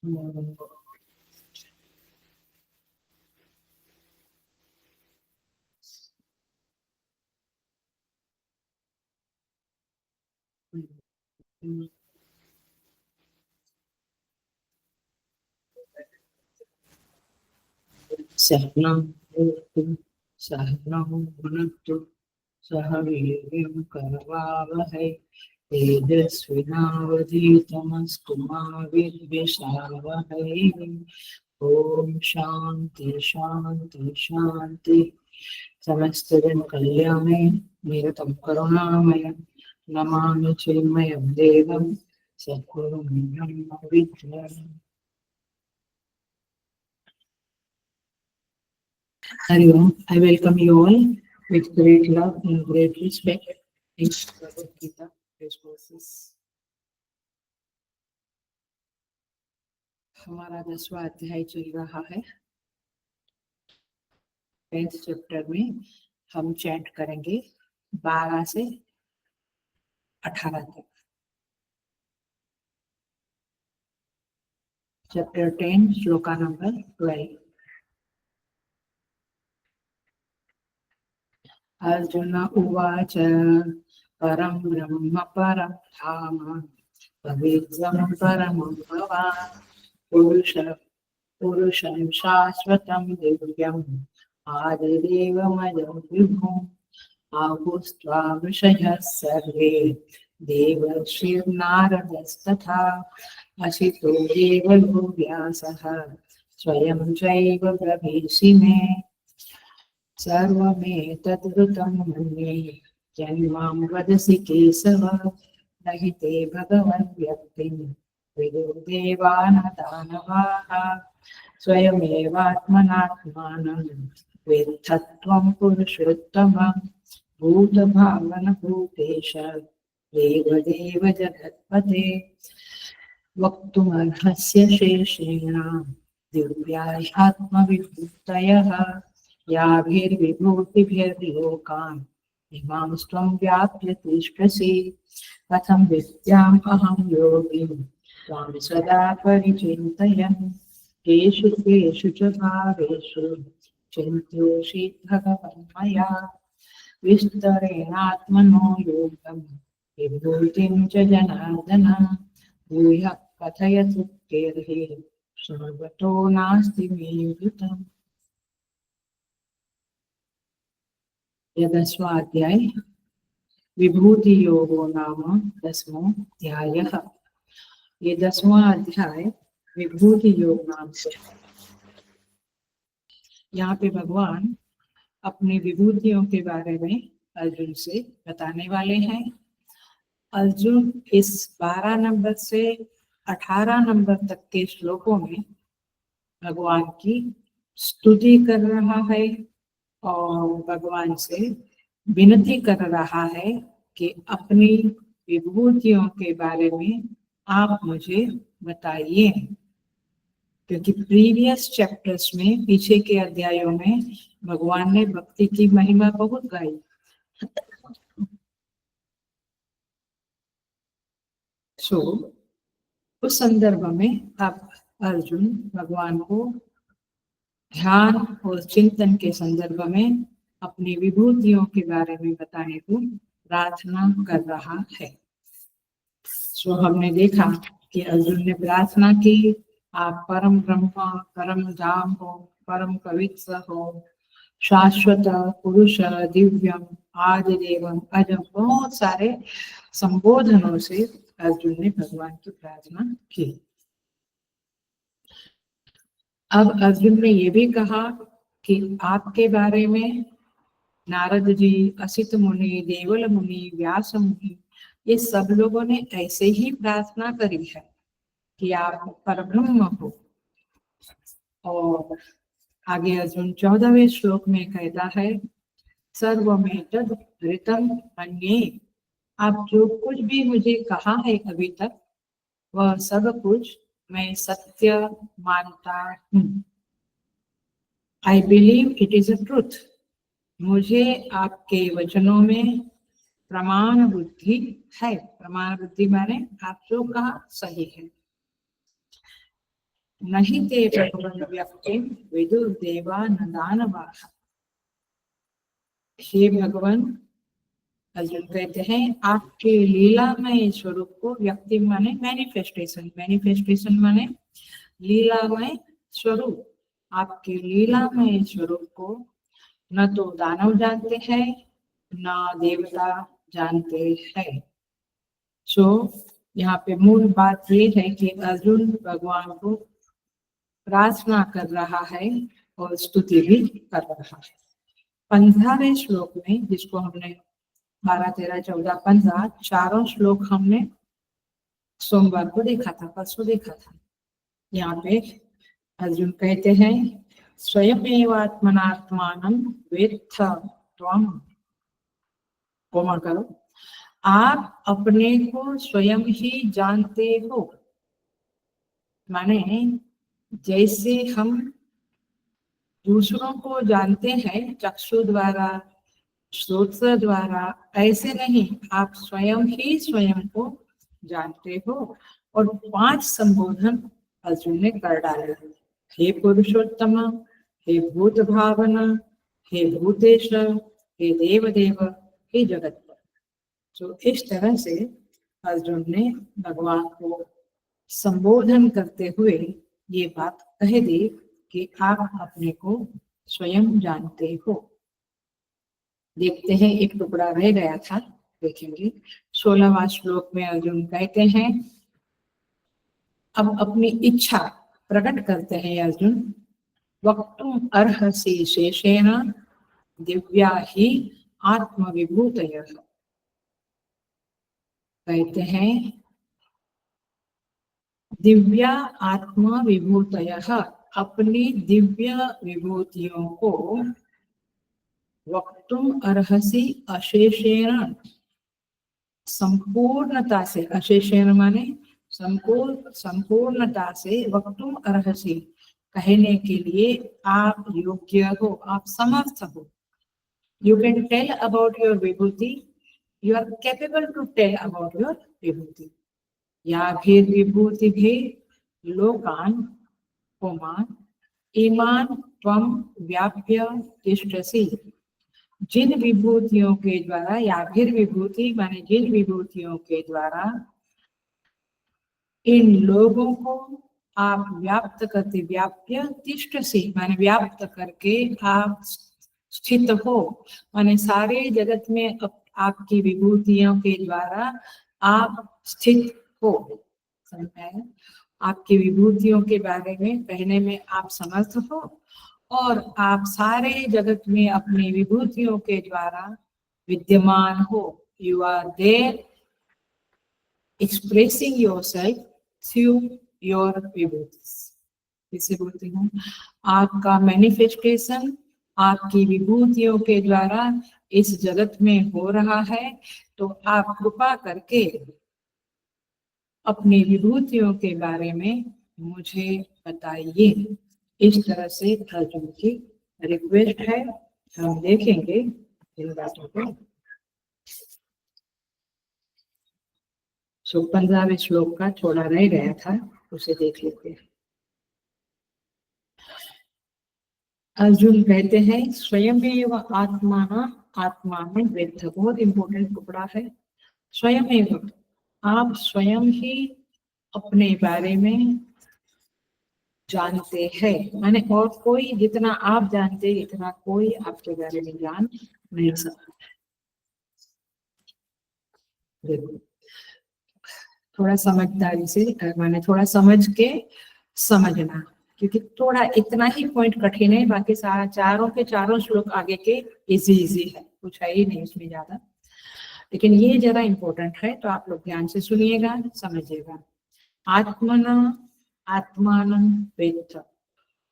सहनं भुनक्तु सह नौ भुनक्तु सह वीर्यं करवावहै तेजस्विनावधीतमस्तु मा विद्विषावहै। ओम शांति शांति शांति। समस्त जन कल्याणे निरतं करुणामय नमामि चिन्मयं देवं सद्गुरुं ब्रह्मविद्याम्। Hari Om. I welcome you all with great love and great respect in Bhagavad Gita discourses. हमारा 10वां अध्याय चल रहा है। 10th चैप्टर में हम चैंट करेंगे 12 से 18 तक। Chapter 10 shloka number 12। अर्जुन उवाच परं ब्रह्म परं धाम पवित्रं परमं भवान् पुरुषं शाश्वतं दिव्यम् आदिदेवमजं विभुम् आहुस्त्वा ऋषयः सर्वे देवर्षिर्नारदस्तथा असितो देवलो व्यासः स्वयं चैव ब्रवीषि मे सर्वमेतद्वृतं मन्ये यन्मां वदसि केशव न हि ते भगवन् व्यक्तिं विदुर्देवान् दानवाः स्वयमेवात्मनात्मानं वेत्थत्वं पुरुषोत्तम भूतभावनभूतेश देवदेव जगत्पते वक्तुमर्हस्य शेषेण दिव्याह्यात्मविभूतयः याभिर्विभूतिभिर्लोकान् इमां त्वं व्याप्य तिष्ठसि कथं विद्याम् अहं योगिं त्वां सदा परिचिन्तयन् केषु केषु च भावेषु चिन्त्योषि भगवन् मया विस्तरेणात्मनो योगं विभूतिं च जनार्दन भूयः कथय तृप्तेर्हि सर्वतो नास्ति मे वृतम्। यह 10वां अध्याय विभूति योगो नाम 10वां अध्यायः। ये 10वां अध्याय विभूति योग नाम से। यहाँ पे भगवान अपनी विभूतियों के बारे में अर्जुन से बताने वाले हैं। अर्जुन इस 12 नंबर से 18 नंबर तक के श्लोकों में भगवान की स्तुति कर रहा है और भगवान से विनती कर रहा है कि अपनी विभूतियों के बारे में आप मुझे बताइए, क्योंकि प्रीवियस चैप्टर्स में पीछे के अध्यायों में भगवान ने भक्ति की महिमा बहुत गाई। उस संदर्भ में अब अर्जुन भगवान को ध्यान और चिंतन के संदर्भ में अपनी विभूतियों के बारे में बताने को प्रार्थना कर रहा है। हमने देखा कि अर्जुन ने प्रार्थना की, आप परम ब्रह्म परम धाम हो, परम पवित्र हो, शाश्वत पुरुष दिव्यम आदिदेवम अजम, बहुत सारे संबोधनों से अर्जुन ने भगवान की प्रार्थना की। अब अर्जुन ने ये भी कहा कि आपके बारे में नारद जी, असित मुनि, देवल मुनि, व्यास मुनि, ये सब लोगों ने ऐसे ही प्रार्थना करी है कि आप परब्रह्म हो। और आगे अर्जुन 14वें श्लोक में कहता है सर्वमेतद् ऋतं मन्ये, आप जो कुछ भी मुझे कहा है अभी तक वह सब कुछ मैं सत्य मानता हूँ। I believe it is a truth. मुझे आपके वचनों में प्रमाण बुद्धि है। प्रमाण बुद्धि माने आप जो कहा सही है। नहीं ते भगवन् व्यक्तिं विदुर्देवा न दानवाः। हे भगवान, अर्जुन कहते हैं आपके लीलामय स्वरूप को, व्यक्ति माने मैनिफेस्टेशन, मैनिफेस्टेशन माने लीलामय स्वरूप, आपके लीलामय स्वरूप को न तो दानव जानते हैं न देवता जानते हैं। सो यहाँ पे मूल बात ये है कि अर्जुन भगवान को प्रार्थना कर रहा है और स्तुति भी कर रहा है। 15वें श्लोक में, जिसको हमने 12, 13, 14, 15 चारों श्लोक हमने सोमवार को देखा था, परसों देखा था। यहाँ पे अर्जुन कहते हैं स्वयमेवात्मनात्मानं वेत्थ त्वम्, कोमा करो, आप अपने को स्वयं ही जानते हो। माने जैसे हम दूसरों को जानते हैं चक्षु द्वारा, श्रोत्र द्वारा, ऐसे नहीं, आप स्वयं ही स्वयं को जानते हो। और 5 संबोधन अर्जुन ने कर डाले, हे पुरुषोत्तम, हे भूत भावना, हे भूतेश, हे देवदेव, हे जगतपति। तो इस तरह से अर्जुन ने भगवान को संबोधन करते हुए ये बात कह दी कि आप अपने को स्वयं जानते हो। देखते हैं, एक टुकड़ा रह गया था, देखेंगे। 16वां श्लोक में अर्जुन कहते हैं, अब अपनी इच्छा प्रकट करते हैं अर्जुन, वक्तुम अर्हसि शेषेण दिव्या ही आत्मविभूतयः। कहते हैं दिव्या आत्मा विभूतयः, अपनी दिव्य विभूतियों को वक्तुम अर्हसि अशेषेण, संपूर्णता से, अशेषेण माने संपूर्णता से, वक्तुम अर्हसि कहने के लिए आप योग्य हो, आप समर्थ हो। You can tell about your vibhuti, you are capable to tell about your vibhuti. याभिर विभूति भी लोकान पुमान ईमान त्वम व्याप्य तिष्ठसि। जिन विभूतियों के द्वारा, याभिर विभूति माने जिन विभूतियों के द्वारा इन लोगों को आप व्याप्त करते, व्याप्य तिष्ठसि माने व्याप्त करके आप स्थित हो, माने सारे जगत में आपकी विभूतियों के द्वारा आप स्थित हो। समझाया? आपकी विभूतियों के बारे में कहने में आप समर्थ हो और आप सारे जगत में अपनी विभूतियों के द्वारा विद्यमान हो। You are there expressing yourself through your vibhutis. इसे बोलती हूँ, आपका मैनिफेस्टेशन आपकी विभूतियों के द्वारा इस जगत में हो रहा है, तो आप कृपा करके अपनी विभूतियों के बारे में मुझे बताइए। इस तरह से अर्जुन की रिक्वेस्ट है। हम देखेंगे इन बातों को। 15वें श्लोक का थोड़ा रह गया था, उसे देख लेते हैं। अर्जुन कहते हैं स्वयमेव आत्मान वेत्थ, बहुत इंपॉर्टेंट टुकड़ा है। स्वयमेव, आप स्वयं ही अपने बारे में जानते हैं, माने और कोई जितना आप जानते इतना कोई आपके बारे में जान नहीं सकता। देखो, थोड़ा समझदारी से, माने थोड़ा समझ के समझना, क्योंकि थोड़ा इतना ही पॉइंट कठिन है, बाकी चारों के चारों श्लोक आगे के इजी है, कुछ है ही नहीं उसमें ज्यादा, लेकिन ये जरा इम्पोर्टेंट है, तो आप लोग ध्यान से सुनिएगा, समझिएगा। आत्मान वेत्थ,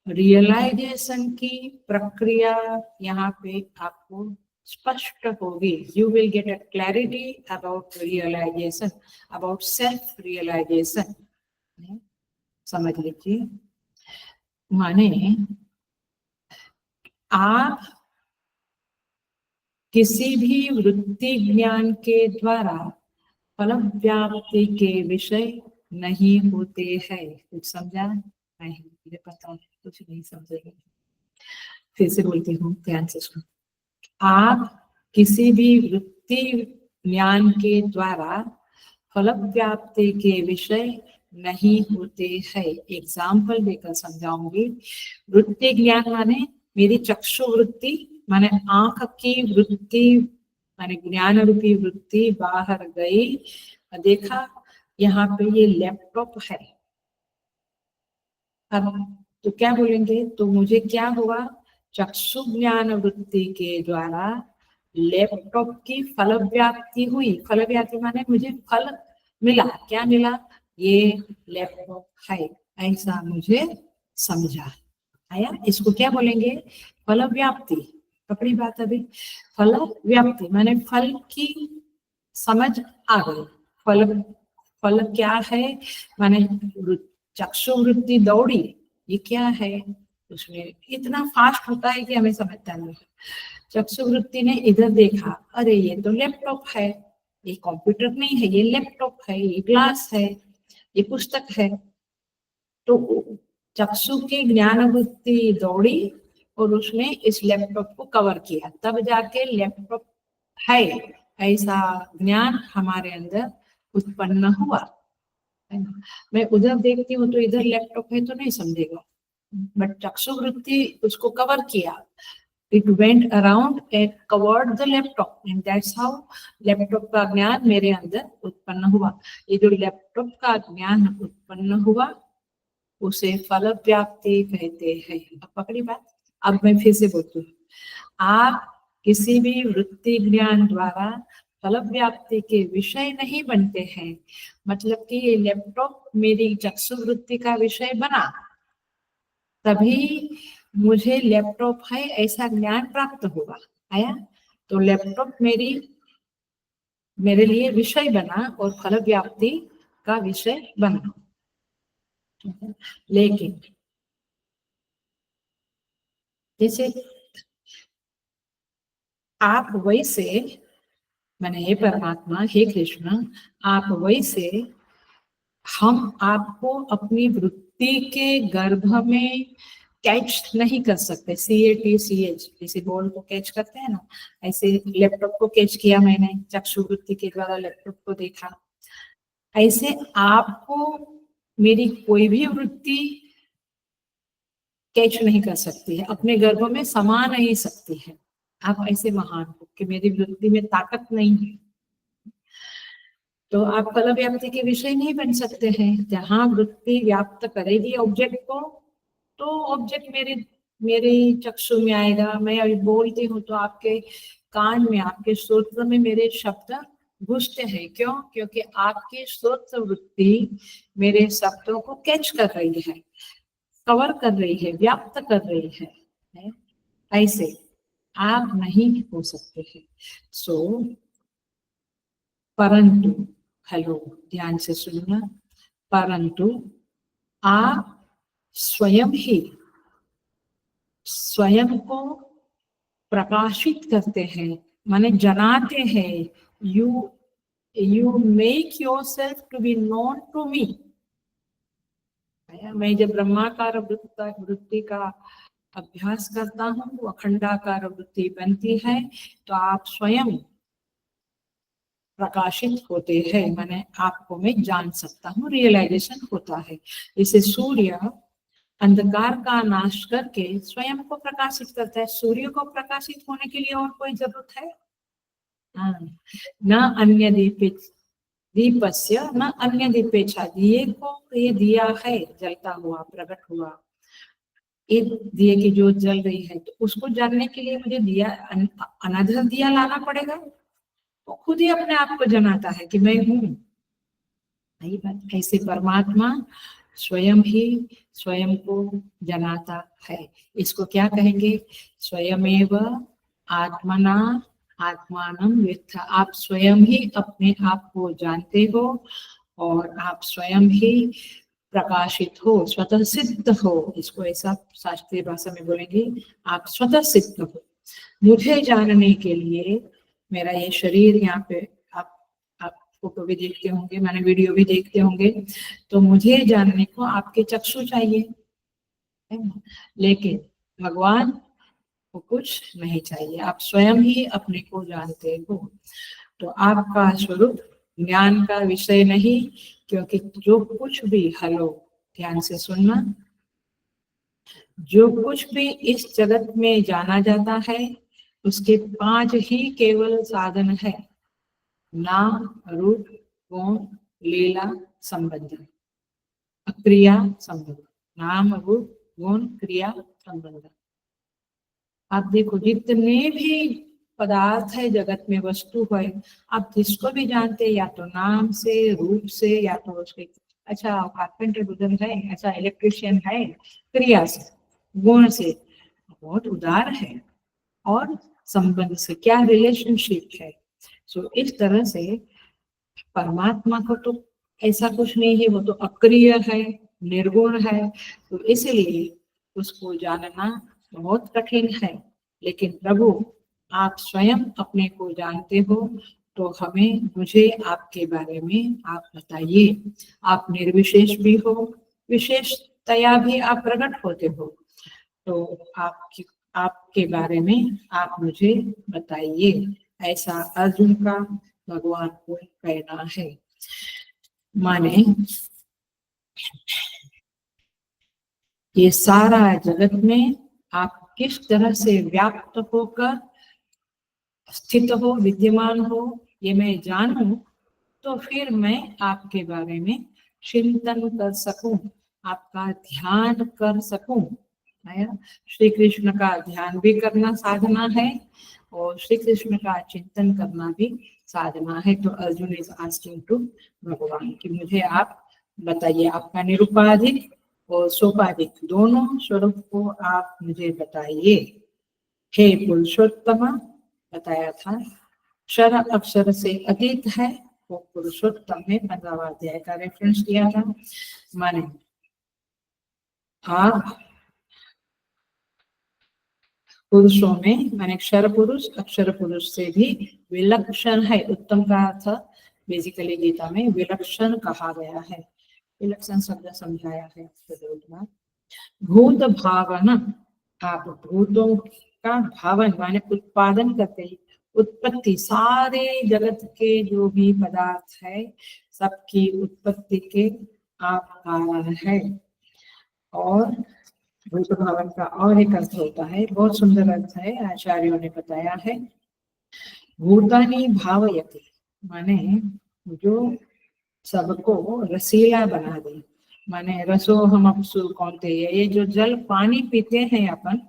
रियलाइजेशन की प्रक्रिया यहाँ पे आपको स्पष्ट होगी। You will get a clarity about realisation, about self realisation. समझ लीजिए, माने आप किसी भी वृत्ति ज्ञान के द्वारा फल व्याप्ति के विषय नहीं होते हैं। कुछ समझा? नहीं, मुझे पता है कुछ नहीं समझेगा। फिर से बोलती हूँ, ध्यान से सुनो। आप किसी भी वृत्ति ज्ञान के द्वारा फल व्याप्ति के विषय नहीं होते हैं। एग्जाम्पल देकर समझाऊंगी। वृत्ति ज्ञान माने मेरी चक्षु वृत्ति, माने आंख की वृत्ति, माने ज्ञान रूपी वृत्ति बाहर गई, देखा यहाँ पे ये लैपटॉप है। अब तो क्या बोलेंगे, तो मुझे क्या हुआ, चक्षु ज्ञान वृत्ति के द्वारा लैपटॉप की फल व्याप्ति हुई। फल व्याप्ति माने मुझे फल मिला। क्या मिला, ये लैपटॉप है, ऐसा मुझे समझा। आया, इसको क्या बोलेंगे, फल व्याप्ति। पकड़ी बात अभी, फल व्याप्ति माने फल की समझ आ गई। फल, फल क्या है, माने चक्षु वृत्ति दौड़ी, ये क्या है, उसमें इतना फास्ट होता है कि हमें समझता नहीं। चक्षु वृत्ति ने इधर देखा, अरे ये तो लैपटॉप है, ये कंप्यूटर नहीं है, ये लैपटॉप है, ये ग्लास है, ये पुस्तक है। तो चक्षु की ज्ञान वृत्ति दौड़ी और उसने इस लैपटॉप को कवर किया, तब जाके लैपटॉप है ऐसा ज्ञान हमारे अंदर उत्पन्न हुआ। मैं उधर देखती हूँ तो इधर लैपटॉप है तो नहीं समझेगा, बट चक्षु वृत्ति उसको कवर किया। It went around and covered the laptop, and that's how laptop का ज्ञान मेरे अंदर उत्पन्न हुआ। ये जो लैपटॉप का ज्ञान उत्पन्न हुआ उसे फल व्याप्ति कहते हैं। अब पकड़ी बात। अब मैं फिर से बोलती हूँ, आप किसी भी वृत्ति ज्ञान द्वारा फल व्याप्ति के विषय नहीं बनते हैं। मतलब कि ये लैपटॉप मेरी चक्षु वृत्ति का विषय बना, तभी मुझे लैपटॉप है ऐसा ज्ञान प्राप्त होगा। आया, तो लैपटॉप मेरे लिए विषय बना और फल व्याप्ति का विषय बना। लेकिन जैसे आप वैसे, माने हे परमात्मा, हे कृष्ण, आप वैसे हम आपको अपनी वृत्ति के गर्भ में कैच नहीं कर सकते। CATCH जैसे बॉल को कैच करते हैं ना, ऐसे लैपटॉप को कैच किया मैंने, चक्षु वृत्ति के द्वारा लैपटॉप को देखा। ऐसे आपको मेरी कोई भी वृत्ति कैच नहीं कर सकती है, अपने गर्भ में समा नहीं सकती है। आप ऐसे महान हो कि मेरी वृत्ति में ताकत नहीं है, तो आप फल व्याप्ति के विषय नहीं बन सकते हैं। जहाँ वृत्ति व्याप्त करेगी ऑब्जेक्ट को, तो ऑब्जेक्ट मेरे चक्षु में आएगा। मैं अभी बोलती हूँ तो आपके कान में, आपके श्रोत्र में मेरे शब्द घुसते हैं। क्यों? क्योंकि आपकी श्रोत्र वृत्ति मेरे शब्दों को कैच कर रही है, कवर कर रही है, व्याप्त कर रही है। ऐसे आप नहीं हो सकते हैं। सो परंतु, हेलो, ध्यान से सुनना, परंतु आप स्वयं को प्रकाशित करते हैं, माने जनाते हैं। You make yourself to be known to me. मैं जब ब्रह्माकार वृत्ति का अभ्यास करता हूँ, वो अखंडाकार वृत्ति बनती है, तो आप स्वयं प्रकाशित होते हैं, मैंने आपको मैं जान सकता हूँ, रियलाइजेशन होता है। जैसे सूर्य अंधकार का नाश करके स्वयं को प्रकाशित करता है। सूर्य को प्रकाशित होने के लिए और कोई जरूरत है? न अन्य दीपस्य न अन्य दीपेच्छा। दिए को ये दिया है, जलता हुआ, प्रकट हुआ, ये दिए की जोत जल रही है, तो उसको जानने के लिए मुझे दिया, अनदर दिया लाना पड़ेगा? वो खुद ही अपने आप को जनाता है कि मैं हूँ। यही बात। ऐसे परमात्मा स्वयं ही स्वयं को जनाता है। इसको क्या कहेंगे? स्वयमेव आत्मना आत्मानं वित्थ। आप स्वयं ही अपने आप को जानते हो और आप स्वयं ही प्रकाशित हो, स्वतः सिद्ध हो। इसको ऐसा शास्त्रीय भाषा में बोलेंगे, आप स्वतः सिद्ध हो। मुझे जानने के लिए मेरा ये शरीर, यहाँ पे आप फोटो भी देखते होंगे, मैंने वीडियो भी देखते होंगे, तो मुझे जानने को आपके चक्षु चाहिए। है ना। लेकिन भगवान को कुछ नहीं चाहिए, आप स्वयं ही अपने को जानते हो। तो आपका स्वरूप ज्ञान का विषय नहीं, क्योंकि जो कुछ भी, हेलो ध्यान से सुनना, जो कुछ भी इस जगत में जाना जाता है उसके 5 ही केवल साधन है, नाम, रूप, गुण, लीला, संबंध, क्रिया, संबंध। नाम, रूप, गुण, क्रिया, संबंध। आप देखो जितने भी पदार्थ है जगत में, वस्तु है, आप जिसको भी जानते हैं, या तो नाम से, रूप से, या तो उसके, अच्छा कारपेंटर बुजुर्ग है, अच्छा इलेक्ट्रिशियन है, क्रिया से, गुण से, बहुत उदार है, और संबंध से, क्या रिलेशनशिप है। सो इस तरह से परमात्मा को तो ऐसा कुछ नहीं है, वो तो अक्रिय है, निर्गुण है, तो इसलिए उसको जानना बहुत कठिन है। लेकिन प्रभु आप स्वयं अपने को जानते हो, तो हमें, मुझे आपके बारे में आप बताइए। आप निर्विशेष भी हो, विशेषतया भी आप प्रकट होते हो, तो आपके बारे में आप मुझे बताइए, ऐसा अर्जुन का भगवान को कहना है। माने ये सारा जगत में आप किस तरह से व्याप्त होकर स्थित हो, विद्यमान हो, ये मैं जानूं, तो फिर मैं आपके बारे में चिंतन कर सकूं, आपका ध्यान कर सकूं। श्री कृष्ण का ध्यान भी करना साधना है, और श्री कृष्ण का चिंतन करना भी साधना है। तो अर्जुन इज आस्किंग टू भगवान कि मुझे आप बताइए, आपका निरुपाधिक और सोपाधिक दोनों स्वरूप को आप मुझे बताइए। हे पुरुषोत्तम, बताया था, क्षर अक्षर से अतीत है, वो पुरुषोत्तम है, 15वां अध्याय का रेफरेंस दिया था। माने आप पुरुषों में, माने क्षर पुरुष अक्षर पुरुष से भी विलक्षण है। उत्तम का अर्थ बेसिकली गीता में विलक्षण कहा गया है, विलक्षण शब्द समझाया है। भूत भावन, आप भूतों का भावन माने उत्पादन करते हैं, उत्पत्ति, सारे जगत के जो भी पदार्थ है सबकी उत्पत्ति के आप कारण है। और भूत भावन का और एक अर्थ होता है, बहुत सुंदर अर्थ है, आचार्यों ने बताया है, भूतानी भावयति, माने जो सबको रसीला बना दे। माने रसो हम अपसु कौनते, ये जो जल पानी पीते हैं अपन,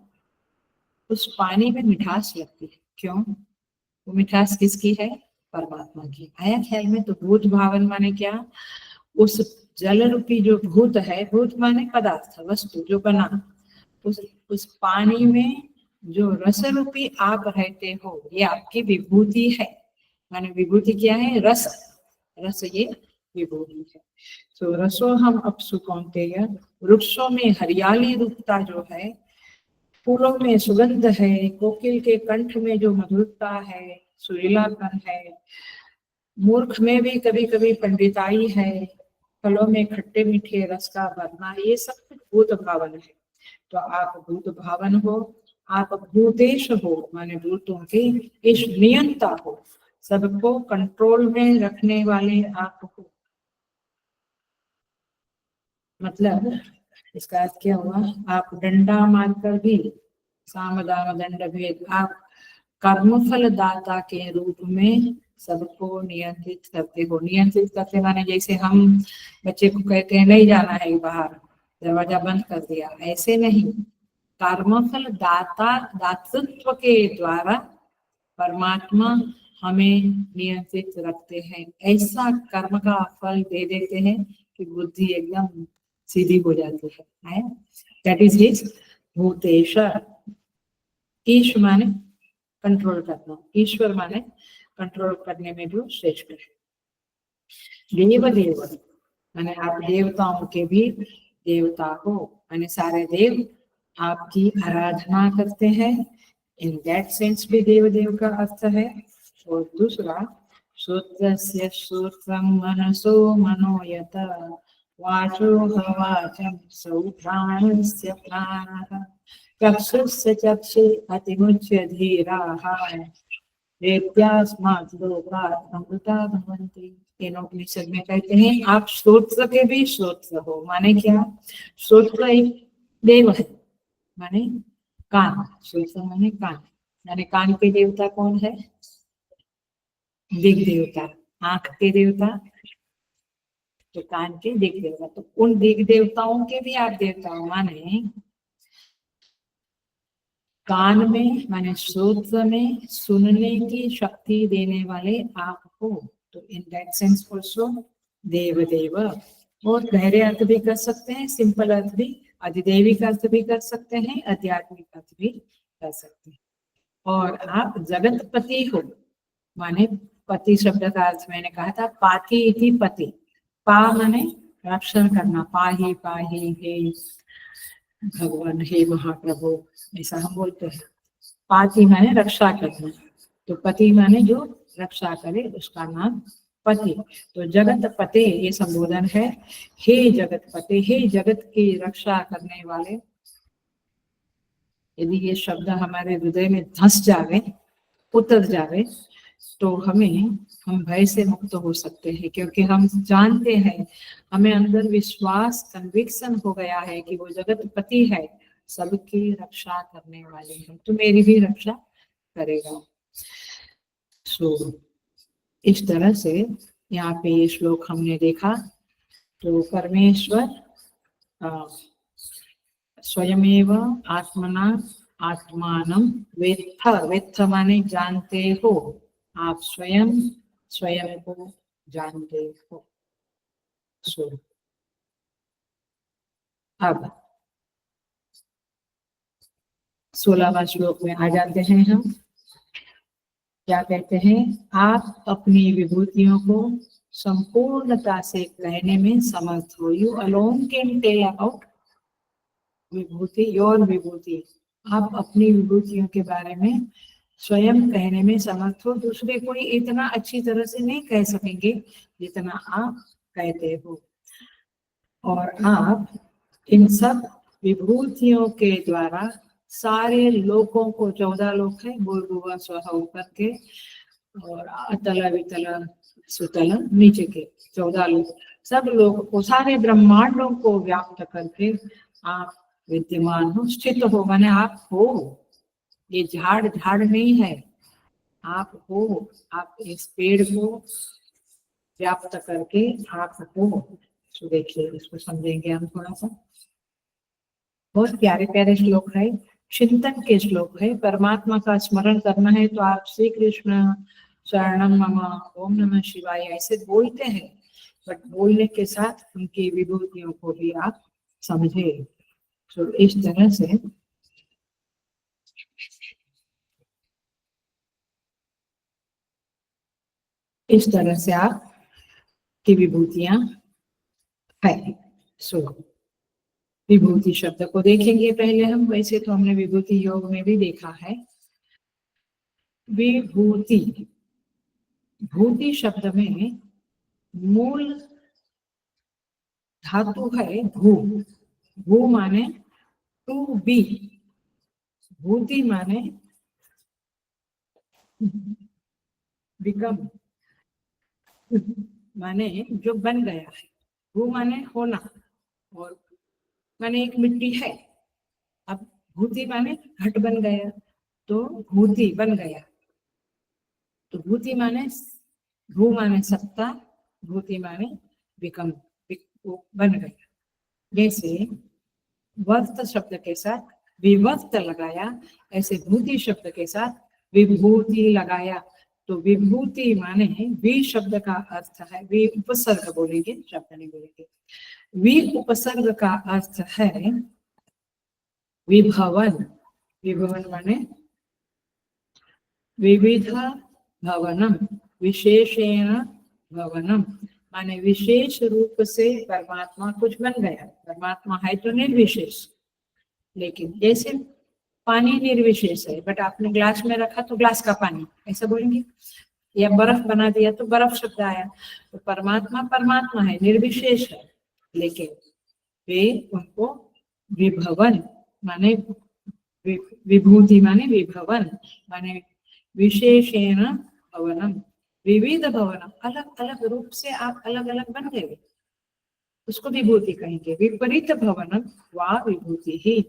उस पानी में मिठास लगती है, क्यों? वो मिठास किसकी है? परमात्मा की। आया ख्याल में? तो भूत भावन माने क्या? उस जल रूपी जो भूत है, भूत माने पदार्थ, वस्तु जो बना, उस पानी में जो रस रूपी आप रहते हो, ये आपकी विभूति है। माने विभूति क्या है? रस, रस ये विभूति है। तो रसो हम अपसु कौन्तेय, वृक्षों में हरियाली रूपता जो है, फूलों में सुगंध है, कोकिल के कंठ में जो मधुरता है, सुरीलापन है, मूर्ख में भी कभी कभी पंडिताई है, फलों में खट्टे मीठे रस का भरना, ये सब कुछ भूत भावन है। तो आप भूत भावन हो, आप भूतेश हो, माने भूतों के इस नियंता हो, सबको कंट्रोल में रखने वाले आप हो। मतलब इसका अर्थ क्या हुआ? आप डंडा मारकर भी, साम दाम दंड भेद, आप कर्मफल दाता के रूप में सबको नियंत्रित करते हो। नियंत्रित करते माने जैसे हम बच्चे को कहते हैं नहीं जाना है बाहर, दरवाजा बंद कर दिया, ऐसे नहीं। कर्मफल दाता, दातृत्व के द्वारा परमात्मा हमें नियंत्रित रखते हैं, ऐसा कर्म का फल दे देते हैं कि बुद्धि एकदम सीधी हो जाती है। That is his Bhutesh. ईश माने कंट्रोल करना, ईश्वर माने कंट्रोल करने में जो श्रेष्ठ है। देव देव माने आप देवताओं के भी देवता हो, माने सारे देव आपकी आराधना करते हैं, इन दैट सेंस भी देव देव का अर्थ है। और दूसरा, श्रोत्रस्य श्रोत्रम मनसो मनोयत, वाचो हवाचं सौप्राणस्य प्राणः चक्षुश्च चक्षे अतिमुच्य धीराः वेद्यास्मात् लोकात् अमृता भवन्ति। तीनों उपनिषद में कहते हैं आप श्रोत्र के भी श्रोत्र हो। माने क्या? श्रोत्र एक देव है, माने कान। श्रोत्र माने कान, माने कान के देवता कौन है? दिग देवता। आंख के देवता तो कान के दिग देवता। तो उन दिग देवताओं के भी आप देवता हो। माने कान में, माने श्रोत्र में सुनने की शक्ति देने वाले आप हो। तो इन दैट सेंस ऑल्सो देव देव। और गहरे अर्थ भी कर सकते हैं, सिंपल अर्थ भी, अधिदैविक अर्थ भी कर सकते हैं, आध्यात्मिक अर्थ भी कर सकते हैं। और आप जगतपति हो। माने पति शब्द का अर्थ मैंने कहा था पाति इति पति। पा माने रक्षण करना, पाही पाही हे भगवान, हे महाप्रभु, ऐसा हम बोलते हैं। पाति माने रक्षा करना, तो पति माने जो रक्षा करे उसका नाम पति। तो जगत पते ये संबोधन है। हे जगत पते, हे जगत की रक्षा करने वाले। यदि ये शब्द हमारे हृदय में धंस जावे, उतर जावे, तो हम भय से मुक्त हो सकते हैं, क्योंकि हम जानते हैं, हमें अंदर विश्वास, कन्विक्शन हो गया है कि वो जगतपति है, सबकी रक्षा करने वाले हैं, तो मेरी भी रक्षा करेगा। सो इस तरह से यहाँ पे ये श्लोक हमने देखा। तो परमेश्वर स्वयमेव आत्मना आत्मानं वेत्थ। वेत्थ माने जानते हो, आप स्वयं स्वयं को जानते हो। सो अब 16वां श्लोक में आ जाते हैं हम। क्या कहते हैं? आप अपनी विभूतियों को संपूर्णता से कहने में समर्थ हो। You alone can tell about vibhuti, your vibhuti. आप अपनी विभूतियों के बारे में स्वयं कहने में समर्थ हो। दूसरे कोई इतना अच्छी तरह से नहीं कह सकेंगे जितना आप कहते हो। और आप इन सब विभूतियों के द्वारा सारे लोकों को, 14 लोक है, भूर्भुवः स्वः ऊपर के, और अतल वितल सुतल नीचे के 14 लोक, सब लोग को, सारे ब्रह्मांडों को व्याप्त करके आप विद्यमान हो, स्थित हो। माने आप हो, ये झाड़ झाड़ नहीं है, आप हो। आप इस पेड़ को व्याप्त करके आप हो। तो देखिए, इसको समझेंगे हम थोड़ा सा। बहुत प्यारे प्यारे श्लोक है, चिंतन के श्लोक है। परमात्मा का स्मरण करना है तो आप श्री कृष्ण शरणम मम, ओम नमः शिवाय ऐसे बोलते हैं, बट बोलने के साथ उनकी विभूतियों को भी आप समझे। तो इस तरह से आप की विभूतियां है। सो विभूति शब्द को देखेंगे पहले हम। वैसे तो हमने विभूति योग में भी देखा है। विभूति, भूति शब्द में मूल धातु है भू। भू माने टू बी, भूति माने बिकम, माने जो बन गया है। भू माने होना, और माने एक मिट्टी है। अब भूति माने घट बन गया, तो भूति बन गया। तो भूति माने, भू माने सत्ता, भूति माने बिकम, बन गया। जैसे वर्त शब्द के साथ विवर्त लगाया, ऐसे भूति शब्द के साथ विभूति लगाया। तो विभूति माने वी शब्द का अर्थ है, वी उपसर्ग बोलेंगे, शब्द नहीं बोलेंगे। वी उपसर्ग का अर्थ है विभवन। विभवन माने विविध भवनम, विशेषेण भवनम, माने विशेष रूप से परमात्मा कुछ बन गया। परमात्मा है तो निर्विशेष, लेकिन जैसे पानी निर्विशेष है, बट आपने ग्लास में रखा तो ग्लास का पानी ऐसा बोलेंगे, या बर्फ बना दिया तो बर्फ शब्द आया। तो परमात्मा परमात्मा है, निर्विशेष है, लेकिन वे उनको विभवन माने विभूति माने विभवन माने विशेषेण भवनम, विविध भवनम, अलग अलग रूप से आप अलग अलग बन गए, उसको विभूति कहेंगे। विपरीत भवनम वा विभूति ही,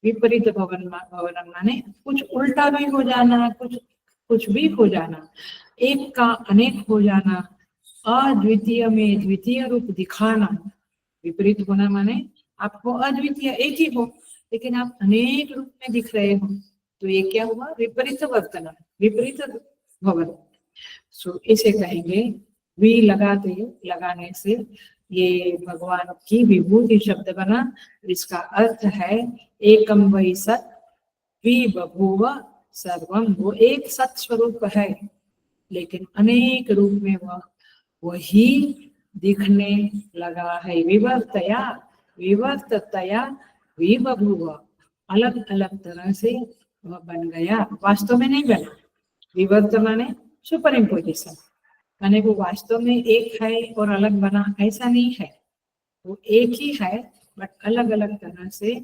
विपरीत भवनम माने कुछ उल्टा भी हो जाना, कुछ भी हो जाना, एक का अनेक हो जाना, अद्वितीय में द्वितीय रूप दिखाना। विपरीत होना माने आपको अद्वितीय एक ही हो लेकिन आप अनेक रूप में दिख रहे हो, तो ये क्या हुआ? विपरीत वर्तन, विपरीत भवन। सो इसे कहेंगे वी लगाने से ये भगवान की विभूति शब्द बना। इसका अर्थ है एकम वै सत वि बभूव सर्वम, वो एक सत स्वरूप है लेकिन अनेक रूप में वही दिखने लगा है। विवर्ततया विबभूव, अलग अलग तरह से वह बन गया, वास्तव में नहीं बना। विवर्त माने सुपर इम्पोजिशन, माने वो वास्तव में एक है और अलग बना, ऐसा नहीं है, वो एक ही है बट अलग अलग तरह से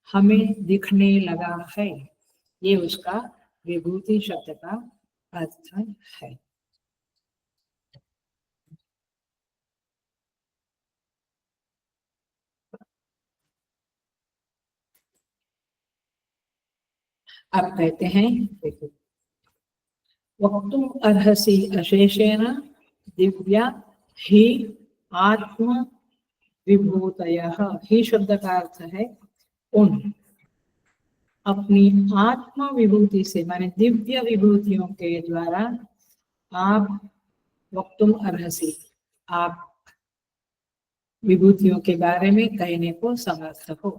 हमें दिखने लगा है। ये उसका विभूति शब्द का अर्थ है। अब कहते हैं देखो, वक्तुम अर्हसि अशेषेण दिव्या ही आत्म विभूतयः। ही शब्द का अर्थ है उन, अपनी आत्म विभूति से माने दिव्य विभूतियों के द्वारा आप वक्तुम अर्हसि, आप विभूतियों के बारे में कहने को समर्थ हो।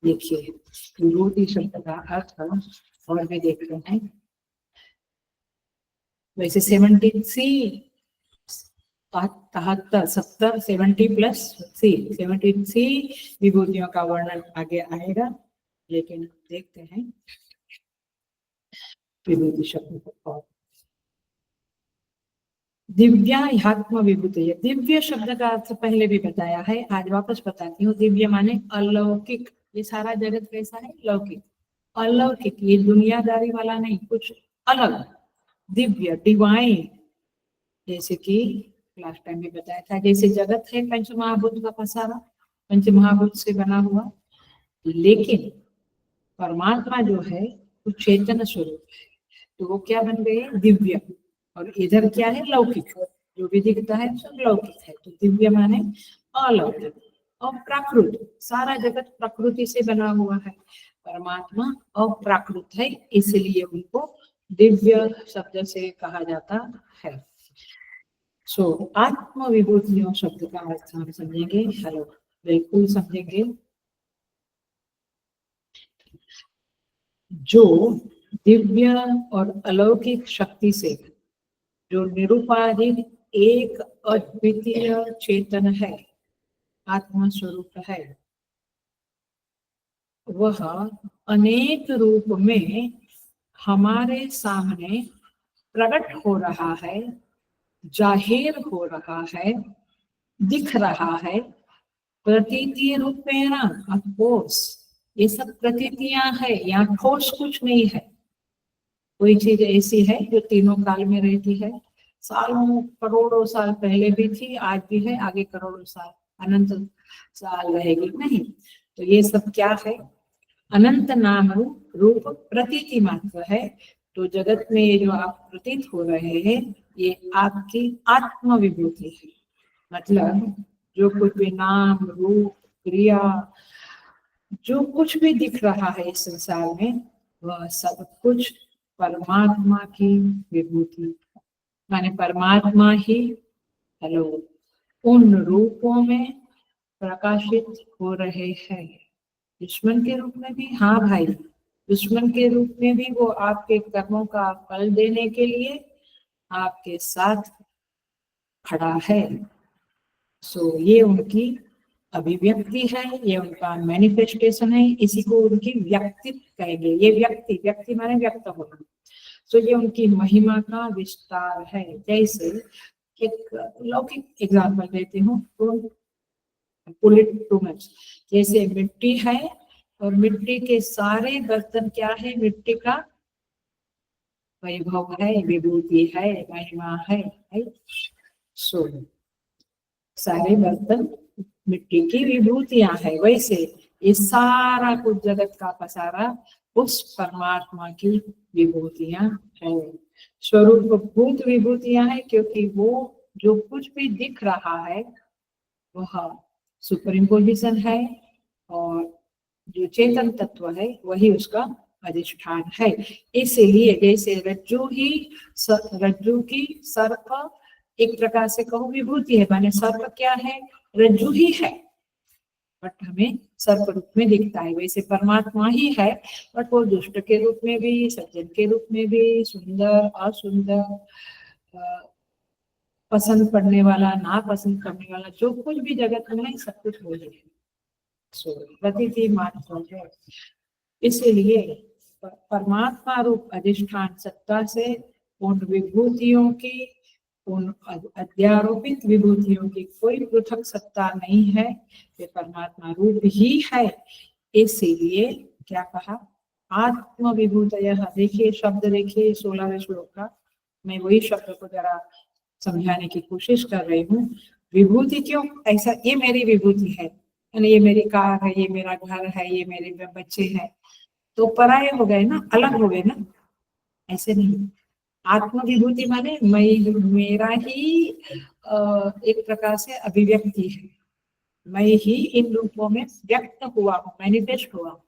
देखिए विभूति शब्द का अर्थ और भी देखते हैं। वैसे 73 70 70 प्लस सी 73 विभूतियों का वर्णन आगे आएगा, लेकिन देखते हैं विभूति शब्द को। दिव्यात्म विभूति, दिव्य शब्द का अर्थ पहले भी बताया है, आज वापस बताती हूँ। दिव्य माने अलौकिक, ये सारा जगत कैसा है? लौकिक, अलौकिक, ये दुनियादारी वाला नहीं, कुछ अलग, दिव्य, डिवाइन। जैसे कि लास्ट टाइम भी बताया था, जैसे जगत है पंच महाभूत का पसारा, पंच महाभूत से बना हुआ, लेकिन परमात्मा जो है वो चेतन स्वरूप है, तो वो क्या बन गए? दिव्य। और इधर क्या है? लौकिक, जो भी दिखता है सब लौकिक है, तो दिव्य माने अलौकिक। और प्राकृत, सारा जगत प्रकृति से बना हुआ है, परमात्मा अप्राकृत है, इसलिए उनको दिव्य शब्द से कहा जाता है। सो आत्म विभूतियों शब्द का अर्थ हम समझेंगे। हेलो, बिल्कुल समझेंगे। जो दिव्य और अलौकिक शक्ति से, जो निरुपाधिक एक अद्वितीय चेतन है, आत्मा स्वरूप है, वह अनेक रूप में हमारे सामने प्रकट हो रहा है, जाहिर हो रहा है, दिख रहा है, प्रतीतीय रूप में ना। ऑफकोर्स ये सब प्रतीतियां है, यहाँ ठोस कुछ नहीं है। कोई चीज ऐसी है जो तीनों काल में रहती है, सालों करोड़ों साल पहले भी थी, आज भी है, आगे करोड़ों साल अनंत साल रहेगी नहीं। तो ये सब क्या है? अनंत नाम रूप प्रतीति मात्र है। तो जगत में ये जो आप प्रतीत हो रहे हैं, ये आपकी आत्म विभूति है। मतलब जो कुछ भी नाम रूप क्रिया, जो कुछ भी दिख रहा है इस संसार में, वह सब कुछ परमात्मा की विभूति, माने परमात्मा ही हेलो उन रूपों में प्रकाशित हो रहे हैं। दुश्मन के रूप में भी, हाँ भाई, दुश्मन के रूप में भी वो आपके कर्मों का फल देने के लिए आपके साथ खड़ा है। सो ये उनकी अभिव्यक्ति है, ये उनका मैनिफेस्टेशन है, इसी को उनकी व्यक्तित्व कहेंगे। ये व्यक्ति माने व्यक्त होना। सो ये उनकी महिमा का विस्तार है। जैसे एक लौकिक एग्जाम्पल देती हूँ, तो पुल इट टू मच। जैसे मिट्टी है और मिट्टी के सारे बर्तन क्या है, मिट्टी का वैभव है, विभूति है, महिमा है। सो सारे बर्तन मिट्टी की विभूतियां है, वैसे ये सारा कुछ जगत का पसारा उस परमात्मा की विभूतियां है। स्वरूप भूत विभूतियां है, क्योंकि वो जो कुछ भी दिख रहा है वह सुपर इम्पोजिशन है, और जो चेतन तत्व है वही उसका अधिष्ठान है। इसीलिए जैसे रज्जु की सर्प एक प्रकार से कहो विभूति है, माने सर्प क्या है, रज्जु ही है, बट हमें सर्प रूप में दिखता है। वैसे परमात्मा ही है, बट वो दुष्ट के रूप में भी, सज्जन के रूप में भी, सुंदर असुंदर, पसंद करने वाला ना पसंद करने वाला, जो कुछ भी जगत में है सब कुछ हो जाए, प्रतीति मात्र है। इसीलिए परमात्मा रूप अधिष्ठान सत्ता से उन विभूतियों की, उन अध्यारोपित विभूतियों की कोई पृथक सत्ता नहीं है, ये परमात्मा रूप ही है। इसीलिए क्या कहा, आत्म विभूतय। देखिए शब्द, देखिए 16वें श्लोक का, मैं वही शब्द को जरा समझाने की कोशिश कर रही हूँ। विभूति क्यों ऐसा, ये मेरी विभूति है, ये मेरी कार है, ये मेरा घर है, ये मेरे बच्चे हैं, तो पराये हो गए ना, अलग हो गए ना, ऐसे नहीं। आत्म विभूति माने मैं, मेरा ही एक प्रकार से अभिव्यक्ति है, मैं ही इन रूपों में व्यक्त हुआ हूँ, मैनिफेस्ट हुआ हूँ।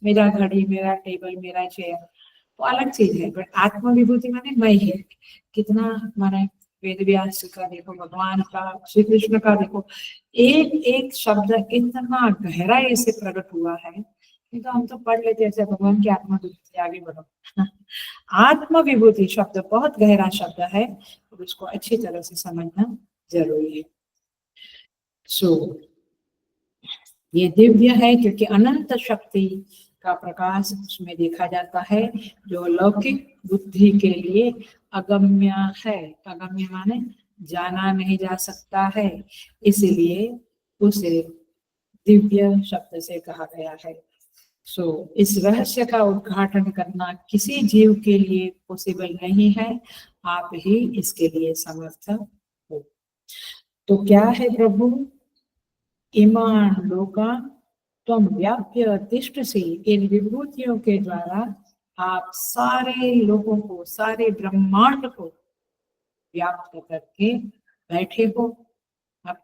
मेरा घड़ी, मेरा टेबल, मेरा चेयर तो अलग चीज है, बट आत्म विभूति माने मैं ही। कितना माने वेद व्यास का देखो, भगवान का, श्री कृष्ण का देखो, एक एक शब्द इतना गहराई से प्रकट हुआ है, तो हम तो पढ़ लेते ऐसे भगवान की आत्मा विभूति, आगे बढ़ो। आत्म विभूति शब्द बहुत गहरा शब्द है, और उसको अच्छी तरह से समझना जरूरी है। सो ये दिव्य है क्योंकि अनंत शक्ति का प्रकाश उसमें देखा जाता है, जो लौकिक बुद्धि के लिए अगम्य है। अगम्य माने जाना नहीं जा सकता है, इसलिए उसे दिव्य शब्द से कहा गया है। सो इस रहस्य का उद्घाटन करना किसी जीव के लिए पॉसिबल नहीं है, आप ही इसके लिए समर्थ हो। तो क्या है प्रभु, इमान लोका त्वं व्याप्य तिष्ठसि, इन विभूतियों के द्वारा आप सारे लोगों को, सारे ब्रह्मांड को व्याप्त करके बैठे हो। आप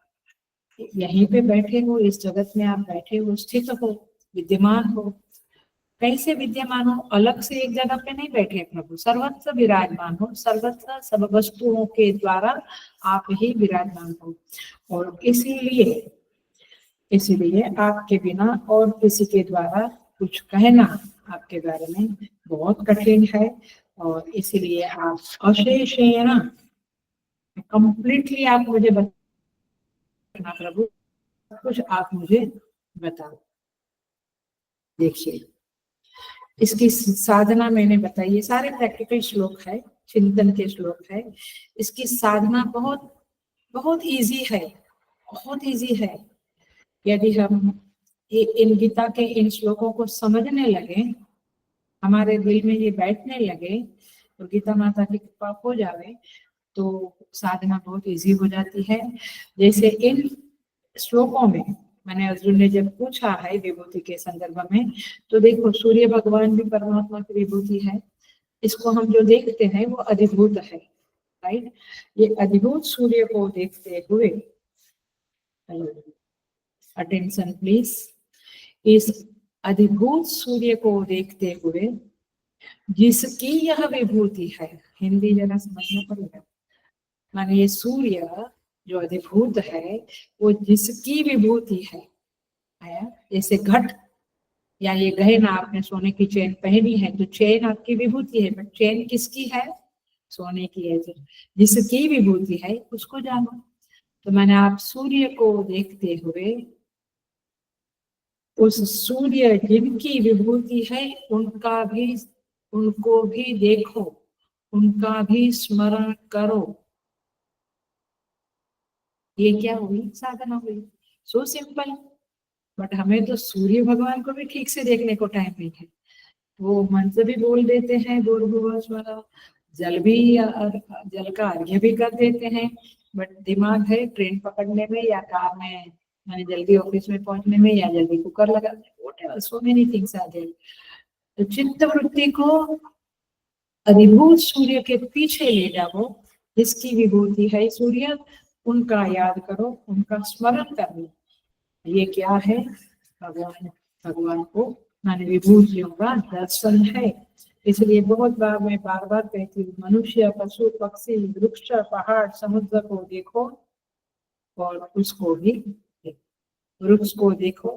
यहीं पे बैठे हो, इस जगत में आप बैठे हो, स्थित हो, विद्यमान हो। कैसे विद्यमान हो, अलग से एक जगह पे नहीं बैठे प्रभु, सर्वत्र विराजमान हो, सर्वत्र सब वस्तुओं के द्वारा आप ही विराजमान हो। और इसीलिए आपके बिना और किसी के द्वारा कुछ कहना आपके बारे में बहुत कठिन है, और इसीलिए आप अशेषेण कंप्लीटली आप मुझे बताना प्रभु, कुछ आप मुझे बताओ। देखिए इसकी साधना मैंने बताई, ये सारे प्रैक्टिकल श्लोक है, चिंतन के श्लोक है। इसकी साधना बहुत बहुत इजी है, बहुत इजी है। यदि हम इन गीता के इन श्लोकों को समझने लगे, हमारे दिल में ये बैठने लगे, तो गीता माता की कृपा हो जाए तो साधना बहुत इजी हो जाती है। जैसे इन श्लोकों में मैंने, अर्जुन ने जब पूछा है विभूति के संदर्भ में, तो देखो सूर्य भगवान भी परमात्मा की विभूति है। इसको हम जो देखते हैं वो अधिभूत है, राइट। ये अधिभूत सूर्य को देखते हुए, अटेंशन प्लीज, इस अधिभूत सूर्य को देखते हुए जिसकी यह विभूति है, हिंदी जरा समझना पड़ेगा, माने ये सूर्य जो अधिभूत है वो जिसकी विभूति है, आया। जैसे घट या ये गहना, आपने सोने की चेन पहनी है तो चेन आपकी विभूति है, बट चेन किसकी है, सोने की है। जिसकी विभूति है उसको जानो। तो मैंने आप सूर्य को देखते हुए उस सूर्य जिनकी विभूति है उनको भी देखो, उनका भी स्मरण करो। ये क्या हुई? साधना हुई। So simple. बट हमें तो सूर्य भगवान को भी ठीक से देखने को टाइम नहीं है। वो मन से भी बोल देते हैं भूर्भुवः स्वः, जल भी जल का अर्घ्य भी कर देते हैं, बट दिमाग है ट्रेन पकड़ने में या कार में, यानी जल्दी ऑफिस में पहुंचने में या जल्दी कुकर लगाने में, whatever, so many things are there। तो चित्त वृत्ति को अधिभूत सूर्य के पीछे ले जाओ, जिसकी विभूति है सूर्य, उनका याद करो, उनका स्मरण करो। ये क्या है? भगवान, भगवान को माने विभूतियों का दर्शन है। इसलिए बहुत बार मैं बार बार कहती हूँ, मनुष्य, पशु, पक्षी, वृक्ष, पहाड़, समुद्र को देखो और उसको भी देखो, वृक्ष को देखो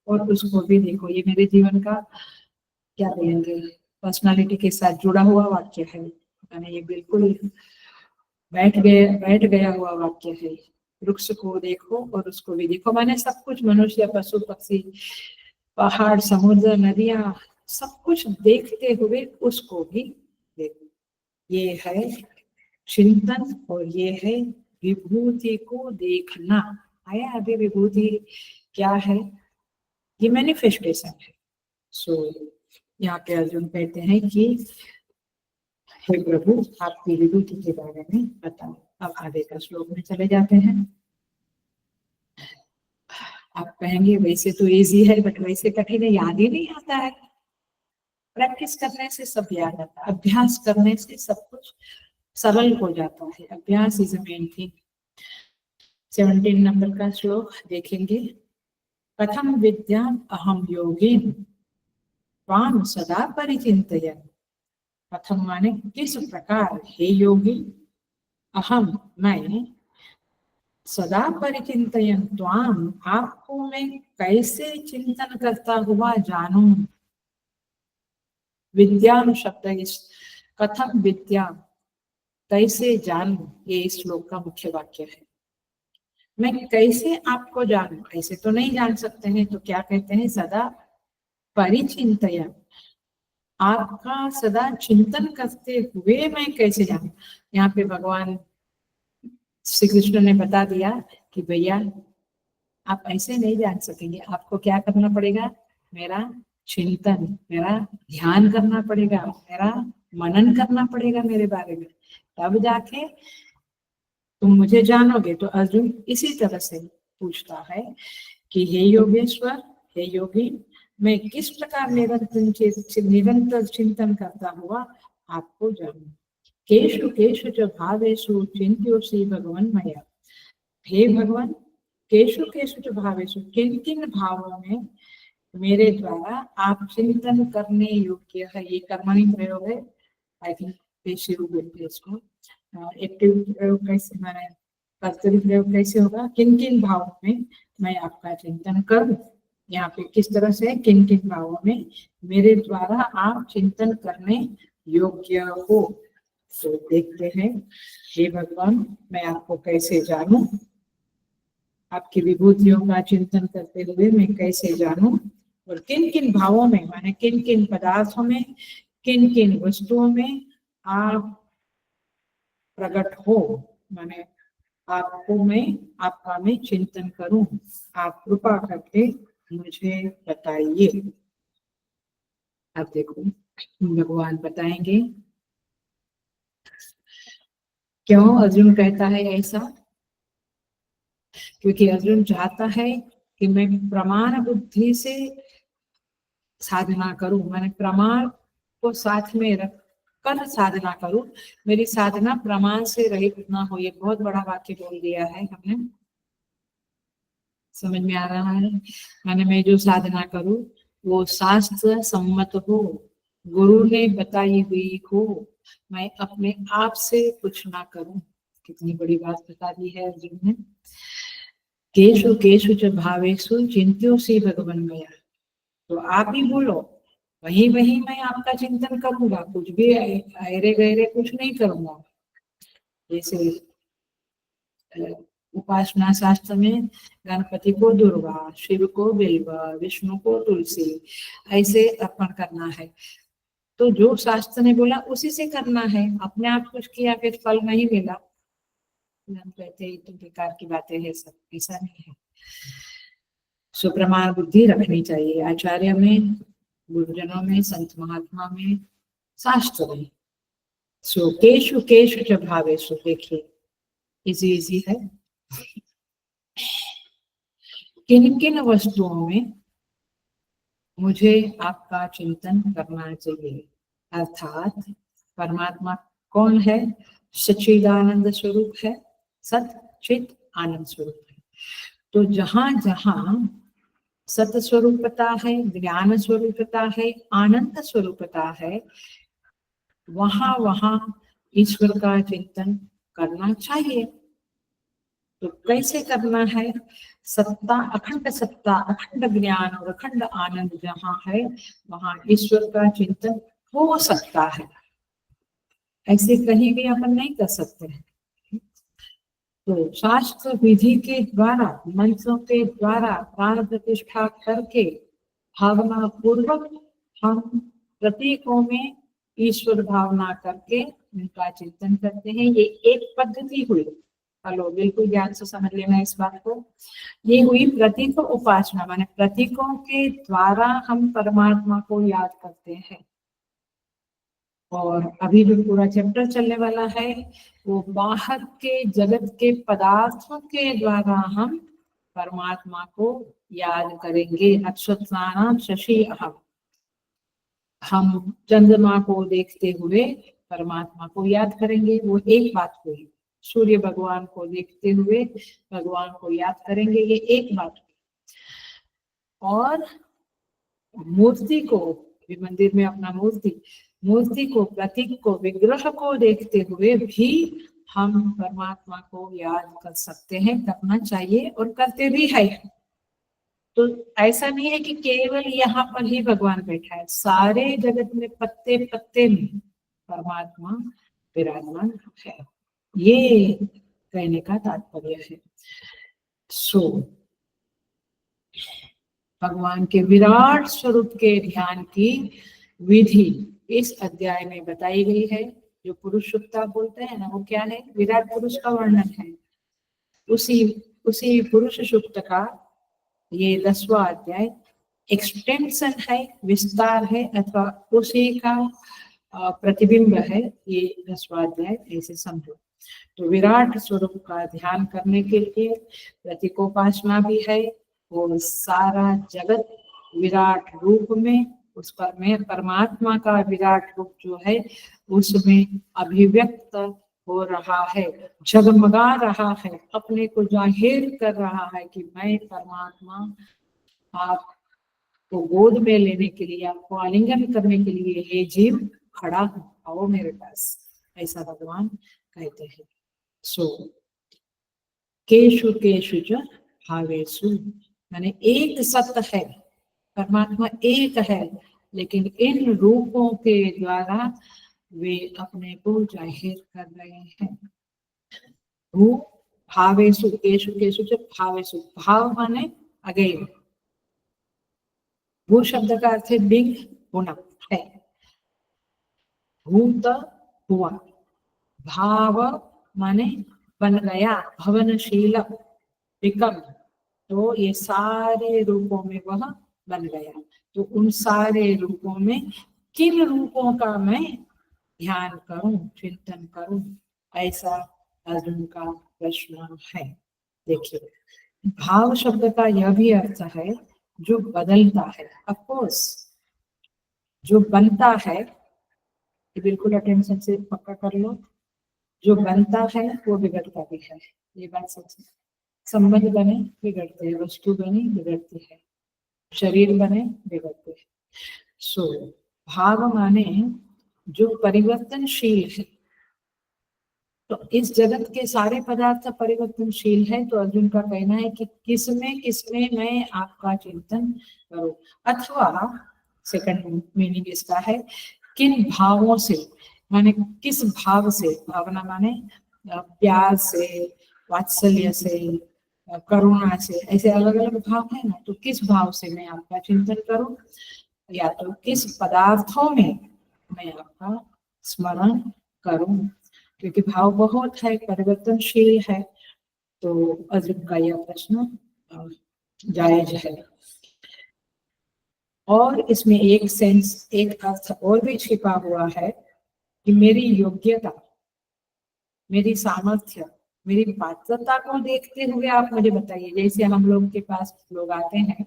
और उसको भी देखो। ये मेरे जीवन का क्या बोलेंगे, पर्सनालिटी के साथ जुड़ा हुआ वाक्य है। मैंने ये बिल्कुल बैठ गया हुआ वाक्य है। वृक्ष को देखो और उसको भी देखो, माने सब कुछ, मनुष्य, पशु, पक्षी, पहाड़, समुद्र, नदियां, सब कुछ देखते हुए उसको भी देखो। ये है चिंतन और ये है विभूति को देखना। आया अभी विभूति क्या है? ये मैनिफेस्टेशन है। सो यहाँ पे अर्जुन कहते हैं कि हे प्रभु, आपकी विभूति के बारे में बताओ। अब आगे का श्लोक में चले जाते हैं। आप कहेंगे वैसे तो इजी है, बट वैसे कठिन है, याद ही नहीं आता है। प्रैक्टिस करने से सब याद आता है, अभ्यास करने से सब कुछ सरल हो जाता है। अभ्यास is a main thing. 17 number का श्लोक देखेंगे। कथम विद्या अहम योगी त्वां सदा परिचिन्तयन्। कथम माने किस प्रकार, हे योगी, अहम मैं, सदा परिचिन्तयन् त्वां आपको मैं कैसे चिंतन करता हुआ जानूं। विद्यानु शब्द इस कथम विद्या, कैसे जानूं, ये इस श्लोक का मुख्य वाक्य है। मैं कैसे आपको जानूं? ऐसे तो नहीं जान सकते हैं, तो क्या कहते हैं? सदा परिचिन्तयन्, आपका सदा चिंतन करते हुए मैं कैसे जानूं। यहाँ पे भगवान श्री कृष्ण ने बता दिया कि भैया आप ऐसे नहीं जान सकेंगे, आपको क्या करना पड़ेगा? मेरा चिंतन, मेरा ध्यान करना पड़ेगा, मेरा मनन करना पड़ेगा मेरे बारे में, तब जाके तुम मुझे जानोगे। तो अर्जुन इसी तरह से पूछता है कि हे योगेश्वर, हे योगी, मैं किस प्रकार निरंतर चिंतन करता हुआ आपको जानूं। केषु केषु च भावेषु चिंत्योऽसि भगवन् मया। हे भगवान, केषु केषु च भावेषु, किन किन भावों में मेरे द्वारा आप चिंतन करने योग्य है। ये कर्मणि प्रयोग है, आई थिंक पेशिव बोलते हैं इसको। एक्टिव प्रयोग कैसे, माने कर्तव्य प्रयोग कैसे होगा? किन किन भावों में मैं आपका चिंतन करूं। यहाँ पे किस तरह से, किन किन भावों में मेरे द्वारा आप चिंतन करने योग्य हो। तो देखते हैं, हे भगवान, मैं आपको कैसे जानूं, आपकी विभूतियों का चिंतन करते हुए मैं कैसे जानूं, और किन किन भावों में, माने किन किन पदार्थों में, किन किन वस्तुओं में आप प्रकट हो, माने आपको मैं, आपका मैं चिंतन करूं। आप कृपा करके मुझे बताइए। अब देखो भगवान बताएंगे क्यों अर्जुन कहता है ऐसा। क्योंकि अर्जुन चाहता है कि मैं प्रमाण बुद्धि से साधना करूं, मैंने प्रमाण को साथ में रख कर साधना करूं। मेरी साधना प्रमाण से रहित ना हो। ये बहुत बड़ा वाक्य बोल दिया है हमने, समझ में आ रहा है? मैंने मैं जो साधना करूं वो शास्त्र सम्मत हो, गुरु ने बताई हुई हो, मैं अपने आप से कुछ ना करूं। कितनी बड़ी बात बता दी है अर्जुन ने। केशु केशु च भावेषु चिंत्योऽसि भगवन् मया। तो आप ही बोलो, वही वही मैं आपका चिंतन करूंगा, कुछ भी अरे गहरे कुछ नहीं करूंगा। जैसे उपासना शास्त्र में गणपति को दुर्वा, शिव को बिल्वा, विष्णु को तुलसी, ऐसे अर्पण करना है। तो जो शास्त्र ने बोला उसी से करना है। अपने आप कुछ किया फिर फल नहीं मिला, हम कहते हैं तो बेकार की बातें है, सब ऐसा नहीं है। सुप्रमाण बुद्धि रखनी चाहिए आचार्य में, गुरुजनों में, संत महात्मा में, शास्त्र में। सो केशु केशु च भावेषु, देखिए इजी है। किन किन वस्तुओं में मुझे आपका चिंतन करना चाहिए, अर्थात परमात्मा कौन है? सच्चिदानंद स्वरूप है, सत चित आनंद स्वरूप है। तो जहां जहां सत स्वरूपता है, ज्ञान स्वरूपता है, आनंद स्वरूपता है, वहां वहां ईश्वर का चिंतन करना चाहिए। तो कैसे करना है? सत्ता, अखंड ज्ञान और अखंड आनंद जहाँ है वहां ईश्वर का चिंतन हो सकता है, ऐसे कहीं भी अपन नहीं कर सकते हैं। तो शास्त्र विधि के द्वारा, मंत्रों के द्वारा प्राण प्रतिष्ठा करके भावना पूर्वक हम प्रतीकों में ईश्वर भावना करके उनका चिंतन करते हैं। ये एक पद्धति हुई। हेलो, बिल्कुल ध्यान से समझ लेना इस बात को। ये हुई प्रतीक उपासना, माने प्रतीकों के द्वारा हम परमात्मा को याद करते हैं। और अभी जो पूरा चैप्टर चलने वाला है वो बाहर के जगत के पदार्थों के द्वारा हम परमात्मा को याद करेंगे। अक्षत्राणाम शशि अहम, हम चंद्रमा को देखते हुए परमात्मा को याद करेंगे, वो एक बात हुई। सूर्य भगवान को देखते हुए भगवान को याद करेंगे, ये एक बात हुई। और मूर्ति को भी, मंदिर में अपना मूर्ति को, प्रतीक को, विग्रह को देखते हुए भी हम परमात्मा को याद कर सकते हैं, करना चाहिए और करते भी है। तो ऐसा नहीं है कि केवल यहाँ पर ही भगवान बैठा है, सारे जगत में पत्ते पत्ते में परमात्मा विराजमान है, ये कहने का तात्पर्य है। सो भगवान के विराट स्वरूप के ध्यान की विधि इस अध्याय में बताई गई है। जो पुरुष सुक्ता बोलते हैं ना, वो क्या है? विराट पुरुष का वर्णन है। उसी पुरुष सुक्त का ये 10वां अध्याय एक्सटेंशन है, विस्तार है, अथवा उसी का प्रतिबिंब है ये 10वां अध्याय, ऐसे समझो। तो विराट स्वरूप का ध्यान करने के लिए प्रतीकोपासना भी है, और सारा जगत विराट रूप में, उस पर में परमात्मा का विराट रूप जो है उसमें अभिव्यक्त हो रहा है, जगमगा रहा है, अपने को जाहिर कर रहा है कि मैं परमात्मा आपको गोद में लेने के लिए, आपको आलिंगन करने के लिए हे जीव खड़ा हूं, आओ मेरे पास, ऐसा भगवान कहते हैं। सो केशु केशु च भावेषु, माने एक सत्य है, परमात्मा एक है, लेकिन इन रूपों के द्वारा वे अपने को जाहिर कर रहे हैं। भू भावेषु, केशु केशु च भावेषु, भाव माने अगेन, भू शब्द का अर्थ है बिग, होना है, भूत हुआ, भाव माने बन गया, भवनशील, बिकम, तो ये सारे रूपों में वह बन गया। तो उन सारे रूपों में किन रूपों का मैं ध्यान करूं, चिंतन करूं, ऐसा अर्जुन का प्रश्न है। देखिए, भाव शब्द का यह भी अर्थ है जो बदलता है। ऑफकोर्स जो बनता है, बिल्कुल अटेंशन से पक्का कर लो, जो बनता है वो बिगड़ता भी है, ये बात सच है। संबंध बने बिगड़ते हैं, वस्तु बने बिगड़ती है, शरीर बने बिगड़ते हैं। सो भाव माने जो परिवर्तनशील है। तो इस जगत के सारे पदार्थ परिवर्तनशील है, तो अर्जुन का कहना है कि किसमें किसमें मैं आपका चिंतन करूं, अथवा सेकंड मीनिंग इसका है किन भावों से, माने किस भाव से, भावना माने प्यार से, वात्सल्य से, करुणा से, ऐसे अलग अलग भाव है ना, तो किस भाव से मैं आपका चिंतन करूं, या तो किस पदार्थों में मैं आपका स्मरण करूं। क्योंकि भाव बहुत है, परिवर्तनशील है, तो अर्जुन का यह प्रश्न जायज है। और इसमें एक सेंस, एक अर्थ और भी छिपा हुआ है कि मेरी योग्यता, मेरी सामर्थ्य, मेरी पात्रता को देखते हुए आप मुझे बताइए। जैसे हम लोग के पास लोग आते हैं,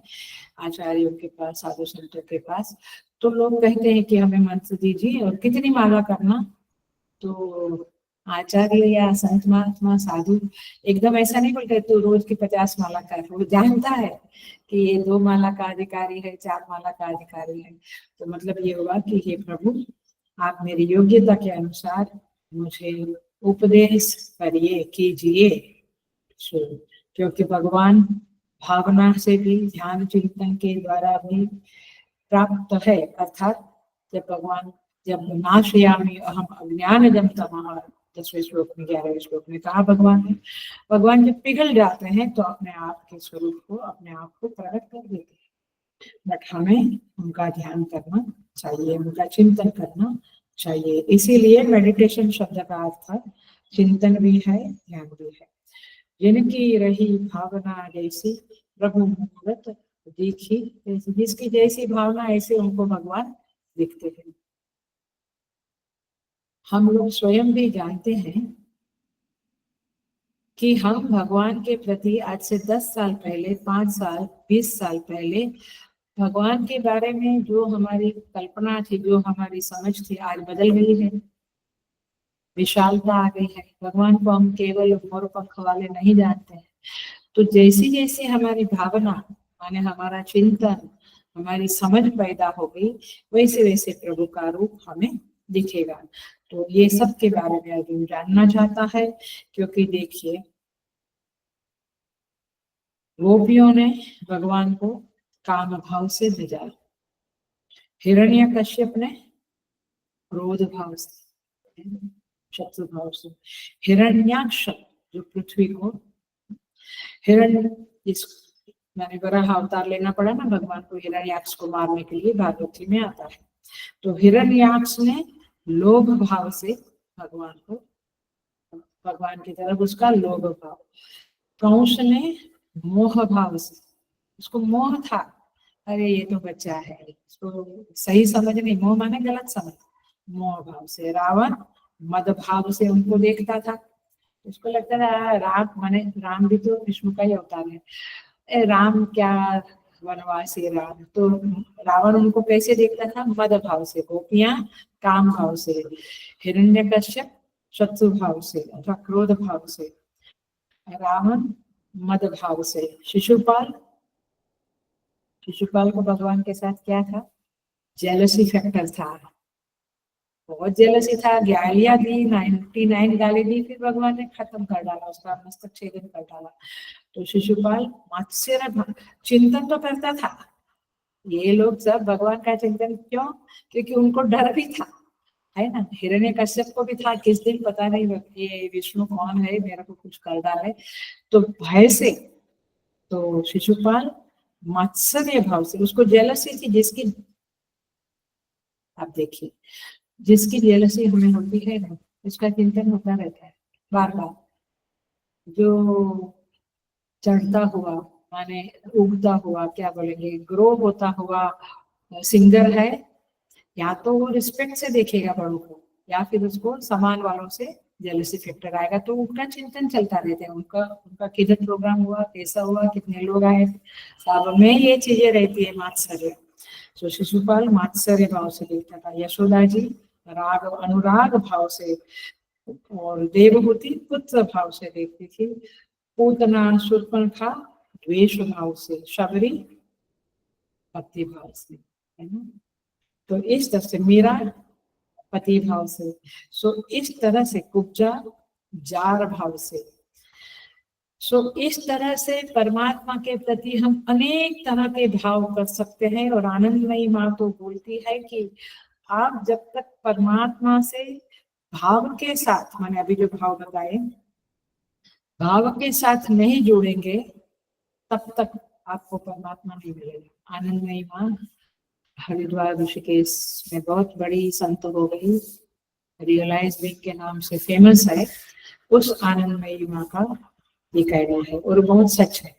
आचार्यों के पास, साधु संतों के पास, तो लोग कहते हैं कि हमें मंत्र दीजिए और कितनी माला करना। तो आचार्य या संत महात्मा साधु एकदम ऐसा नहीं बोलते तो रोज की 50 माला कर। वो जानता है कि ये 2 माला का अधिकारी है, 4 माला का अधिकारी है। तो मतलब ये हुआ कि हे प्रभु, आप मेरी योग्यता के अनुसार मुझे उपदेश करिए, कीजिए। क्योंकि भगवान भावना से भी, ध्यान चिंतन के द्वारा भी प्राप्त है। अर्थात जब भगवान, जब नाशयामि अहम अज्ञानजं तमः, 10वें श्लोक में, 11वें श्लोक में कहा भगवान ने, भगवान जब पिघल जाते हैं तो अपने आप के स्वरूप को, अपने आप को प्रकट कर देते हैं। बट हमें उनका ध्यान करना चाहिए, उनका चिंतन करना चाहिए। इसीलिए मेडिटेशन शब्द का अर्थ चिंतन भी है, ध्यान भी है। जिनकी रही भावना जैसी प्रभु मूरत देखी, जिसकी जैसी भावना ऐसे उनको भगवान दिखते हैं। हम लोग स्वयं भी जानते हैं कि हम भगवान के प्रति आज से 10 साल पहले, 5 साल, 20 साल पहले भगवान के बारे में जो हमारी कल्पना थी, जो हमारी समझ थी, आज बदल गई है। विशालता आ गई है। भगवान को हम केवल मोर पंख वाले नहीं जानते हैं। तो जैसी जैसी हमारी भावना, माने हमारा चिंतन, हमारी समझ पैदा हो गई, वैसे वैसे प्रभु का रूप हमें दिखेगा। तो ये सब के बारे में अर्जुन जानना चाहता है। क्योंकि देखिए, गोपियों ने भगवान को काम भाव से भेजा, हिरण्यकश्यप ने क्रोध भाव से, शत्रु भाव से, हिरण्याक्ष जो पृथ्वी को, हिरण्य, इस मैंने वराह अवतार लेना पड़ा ना भगवान को हिरण्याक्ष को मारने के लिए, भागवती में आता है। तो हिरण्याक्ष ने लोभ भाव से भगवान को, भगवान की तरफ उसका लोभ भाव, कंस ने मोह भाव से, उसको मोह था, अरे ये तो बच्चा है, इसको सही समझ नहीं, मोह माने गलत समझ, मोह भाव से। रावण मद भाव से उनको देखता था, उसको लगता था राम माने, राम भी तो विष्णु का ही अवतार है, राम क्या वनवासी राम। तो रावण उनको कैसे देखता था? मद भाव से, गोपियां काम भाव से, हिरण्यकश्यप शत्रु भाव से अथवा क्रोध भाव से, रावण मद भाव से, शिशुपाल, शिशुपाल को भगवान के साथ क्या था? जेलसी फैक्टर था, बहुत जेलसी था, गालियां दी, 99 गाली दी, फिर भगवान ने खत्म कर डाला, उसका मस्तक छेदन कर डाला। तो शिशुपाल मात्सर्य चिंतन तो करता था। ये लोग सब भगवान का चिंतन क्यों? क्योंकि उनको डर भी था, है ना। हिरण्यकश्यप को भी था, किस दिन पता नहीं ये विष्णु कौन है, मेरा को कुछ कर डाले, तो भय से। तो शिशुपाल मात्सर्य भाव से, उसको जेलसी थी, जिसकी, आप देखिए, जिसकी जेलसी हमें होती है ना, उसका चिंतन होता रहता है बार बार। जो चढ़ता हुआ, माने उगता हुआ, क्या बोलेंगे, ग्रो होता हुआ सिंगर है, या तो वो रिस्पेक्ट से देखेगा बड़ों को, या फिर उसको सामान वालों से जेलसी फैक्टर आएगा। तो उनका चिंतन चलता रहता है, उनका उनका किधर प्रोग्राम हुआ, कैसा हुआ, कितने लोग आए, सब में ये चीजें रहती है, मात्सर्य। तो शिशुपाल मात्सर्य भाव से देखता था, यशोदा जी राग अनुराग भाव से, और देवहूति पुत्र भाव से देखती थी, पूतना शूर्पणखा द्वेष भाव से, शबरी पति भाव से, है ना। तो इस तरह से मीरा पति भाव से, सो इस तरह से कुब्जा जार भाव से। सो इस तरह से परमात्मा के प्रति हम अनेक तरह के भाव कर सकते हैं। और आनंदमयी माँ तो बोलती है कि आप जब तक परमात्मा से भाव के साथ, मैंने अभी जो भाव बताए, भाव के साथ नहीं जुड़ेंगे, तब तक आपको परमात्मा नहीं मिलेगा। आनंदमयी माँ हरिद्वार ऋषिकेश में बहुत बड़ी संत हो गई, रियलाइजिंग के नाम से फेमस है, उस आनंदमयी माँ का ये कहना है। और बहुत सच है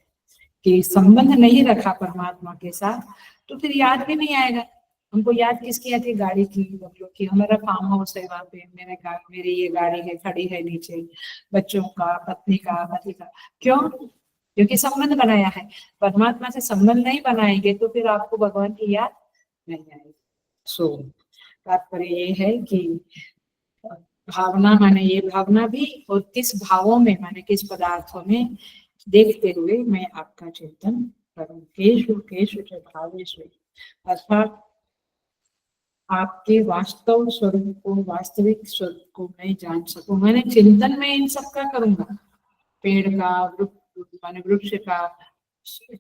कि संबंध नहीं रखा परमात्मा के साथ तो फिर याद भी नहीं आएगा। हमको याद किसकी आती है? गाड़ी की, बंगलों की। हमारा फार्म हाउस है वहां पे, मेरी ये गाड़ी है, खड़ी है नीचे, बच्चों का, पत्नी का, पति का। क्यों? क्योंकि संबंध बनाया है। परमात्मा से संबंध नहीं बनाएंगे तो फिर आपको भगवान की याद नहीं आएगी। सो तात्पर्य ये है कि भावना माने ये भावना भी, और किस भावों में माने किस पदार्थों में देखते हुए मैं आपका चिंतन करूं। केशु केशु च भावेषु, अर्थात आपके वास्तव स्वरूप को, वास्तविक स्वरूप को मैं जान सकूं। मैंने चिंतन में इन सब का करूंगा, पेड़ का, माने वृक्ष का,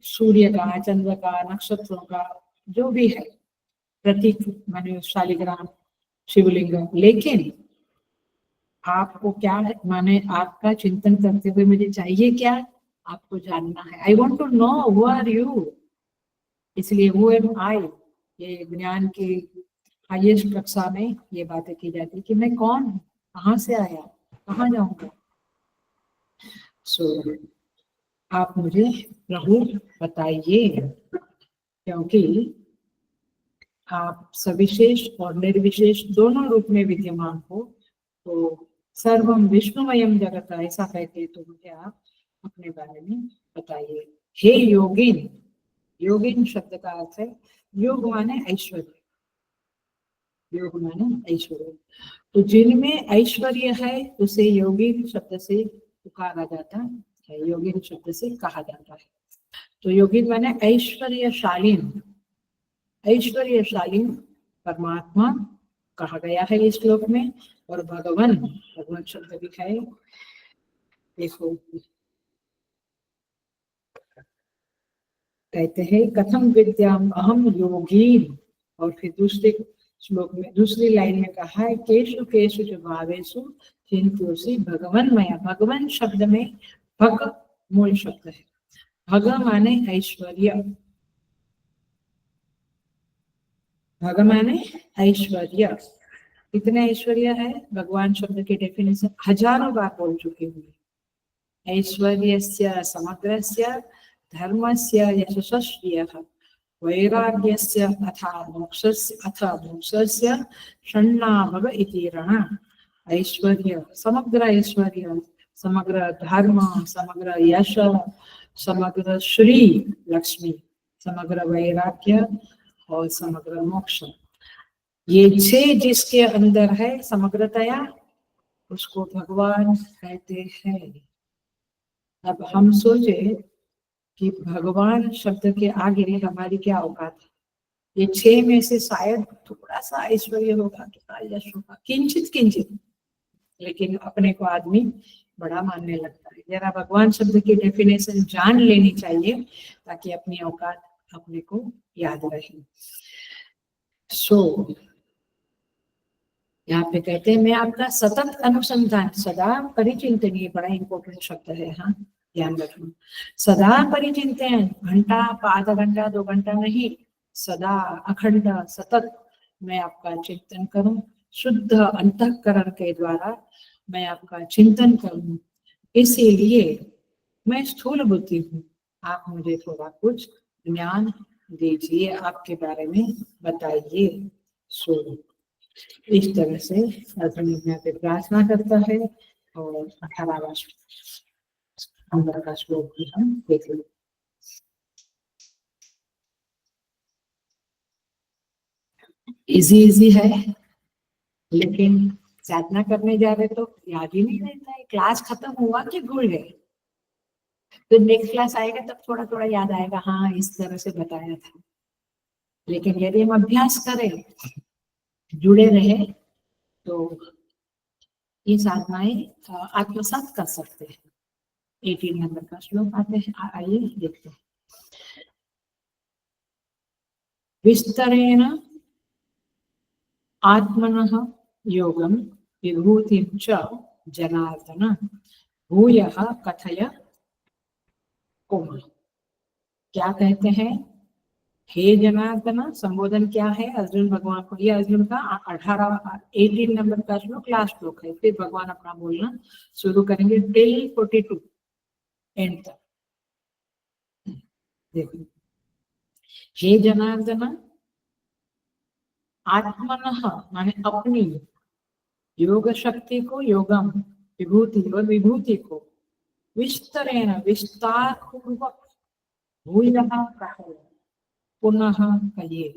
सूर्य का, चंद्र का, नक्षत्रों का, जो भी है प्रतीक माने शालिग्राम, शिवलिंग। लेकिन आपको क्या है, माने आपका चिंतन करते हुए मुझे चाहिए क्या? आपको जानना है। I want to know who are you. इसलिए हु एम आई, ये ज्ञान की हाईएस्ट कक्षा में ये बातें की जाती कि मैं कौन हूँ, कहाँ से आया, कहाँ जाऊंगा। सो आप मुझे प्रभु बताइए, क्योंकि आप सविशेष और निर्विशेष दोनों रूप में विद्यमान हो। तो सर्वम विष्णुमयम जगत ऐसा कहते तो मुझे आप अपने बारे में बताइए। हे योगिन, योगिन शब्द का अर्थ है योग माने ऐश्वर्य, योग माने ऐश्वर्य। तो जिनमें ऐश्वर्य है उसे योगिन शब्द से पुकारा जाता है, योगिन शब्द से कहा जाता है। तो योगिन माने ऐश्वर्यशालीन, ऐश्वर्यशाली परमात्मा कहा गया है इस श्लोक में। और भगवान, भगवान शब्द भी है, देखो कहते हैं कथम विद्याम अहम योगीन। और फिर दूसरे श्लोक में, दूसरी लाइन में कहा है केशु केशु च भावेषु चिंत्योऽसि भगवन मया। भगवान शब्द में भग मूल शब्द है। भग माने ऐश्वर्य, भग माने ऐश्वर्य। कितने ऐश्वर्य है? भगवान शब्द की डेफिनेशन हजारों बार बोल चुके हुए। ऐश्वर्यस्य समग्रस्य धर्मस्य यशस्श्रियः वैराग्यस्य अथा मोक्षस्य षण्णाभव इति रण। ऐश्वर्य, समग्र ऐश्वर्य, समग्र धर्म, समग्र यश, समग्र श्री लक्ष्मी, समग्र वैराग्य और समग्र मोक्ष, ये छह जिसके अंदर है समग्रतया, उसको भगवान कहते हैं। अब हम सोचे कि भगवान शब्द के आगे हमारी क्या औकात है। ये छह में से शायद थोड़ा सा ऐश्वर्य होगा, थोड़ा यश होगा, किंचित किंचित, लेकिन अपने को आदमी बड़ा मानने लगता है। जरा भगवान शब्द की डेफिनेशन जान लेनी चाहिए ताकि अपनी औकात अपने को याद रहे। सो यहाँ पे कहते हैं मैं आपका सतत अनुसंधान, सदा परिचिंतन, ये बड़ा इंपॉर्टेंट शब्द है, हाँ ध्यान रखना। सदा परिचिंतन, घंटा, आधा घंटा, 2 घंटा नहीं, सदा अखंड सतत मैं आपका चिंतन करूं, शुद्ध अंतःकरण के द्वारा मैं आपका चिंतन करूं। इसीलिए मैं स्थूल बुद्धि हूँ, आप मुझे थोड़ा कुछ ज्ञान दीजिए, आपके बारे में बताइए। सो इस तरह से अर्जुन यहाँ पे प्रार्थना करता है। और 18वां अंदर का श्लोक भी हम देख लें। इजी है, लेकिन साधना करने जा रहे तो याद ही नहीं रहता है। क्लास खत्म हुआ कि भूल गए, तो नेक्स्ट क्लास आएगा तब थोड़ा थोड़ा याद आएगा, हाँ इस तरह से बताया था। लेकिन यदि हम अभ्यास करें, जुड़े रहे, तो ये साधनाएं आत्मसात कर सकते हैं। 18 नंबर का श्लोक आते हैं, आइए देखते हैं। विस्तरेण आत्मनः योगम विभूतिं च जनार्दन भूयः कथय कोम। क्या कहते हैं? हे जनार्दन संबोधन क्या है अर्जुन भगवान को, ये अर्जुन का 18 नंबर का श्लोक लास्ट श्लोक है। फिर भगवान अपना बोलना शुरू करेंगे टिल 42 एंड तक। देखो, हे जनार्दन आत्मनः माने अपनी, योग शक्ति को योगम, विभूति और विभूति को विस्तरेण विस्तार पूर्वक भूयः कहो, पुनः कहिए।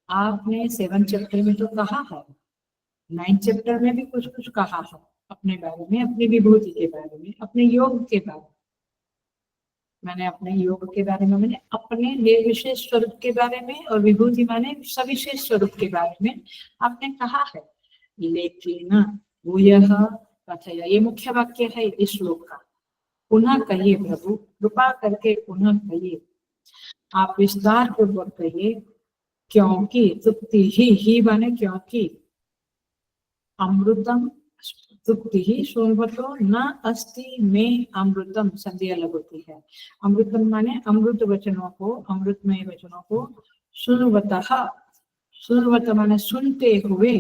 आपने 7 चैप्टर में तो कहा है, 9 चैप्टर में भी कुछ कुछ कहा है अपने बारे में, अपनी विभूति के बारे में, अपने योग के बारे में। मैंने अपने योग के बारे में, मैंने अपने निर्विशेष स्वरूप के बारे में, और विभूति माने सविशेष स्वरूप के बारे में आपने कहा है। लेकिन भूयः कथय, ये मुख्य वाक्य है इस श्लोक का। पुनः कहिए प्रभु, कृपा करके पुनः कहिए, आप विस्तार पूर्वक कहिए, क्योंकि तृप्ति ही माने क्योंकि, अमृतम तृप्ति ही शृण्वतो न अस्ति में अमृतम, संधि अलग होती है। अमृतम माने अमृत वचनों को, अमृतमय वचनों को शृण्वतः, शृण्वत माने सुनते हुए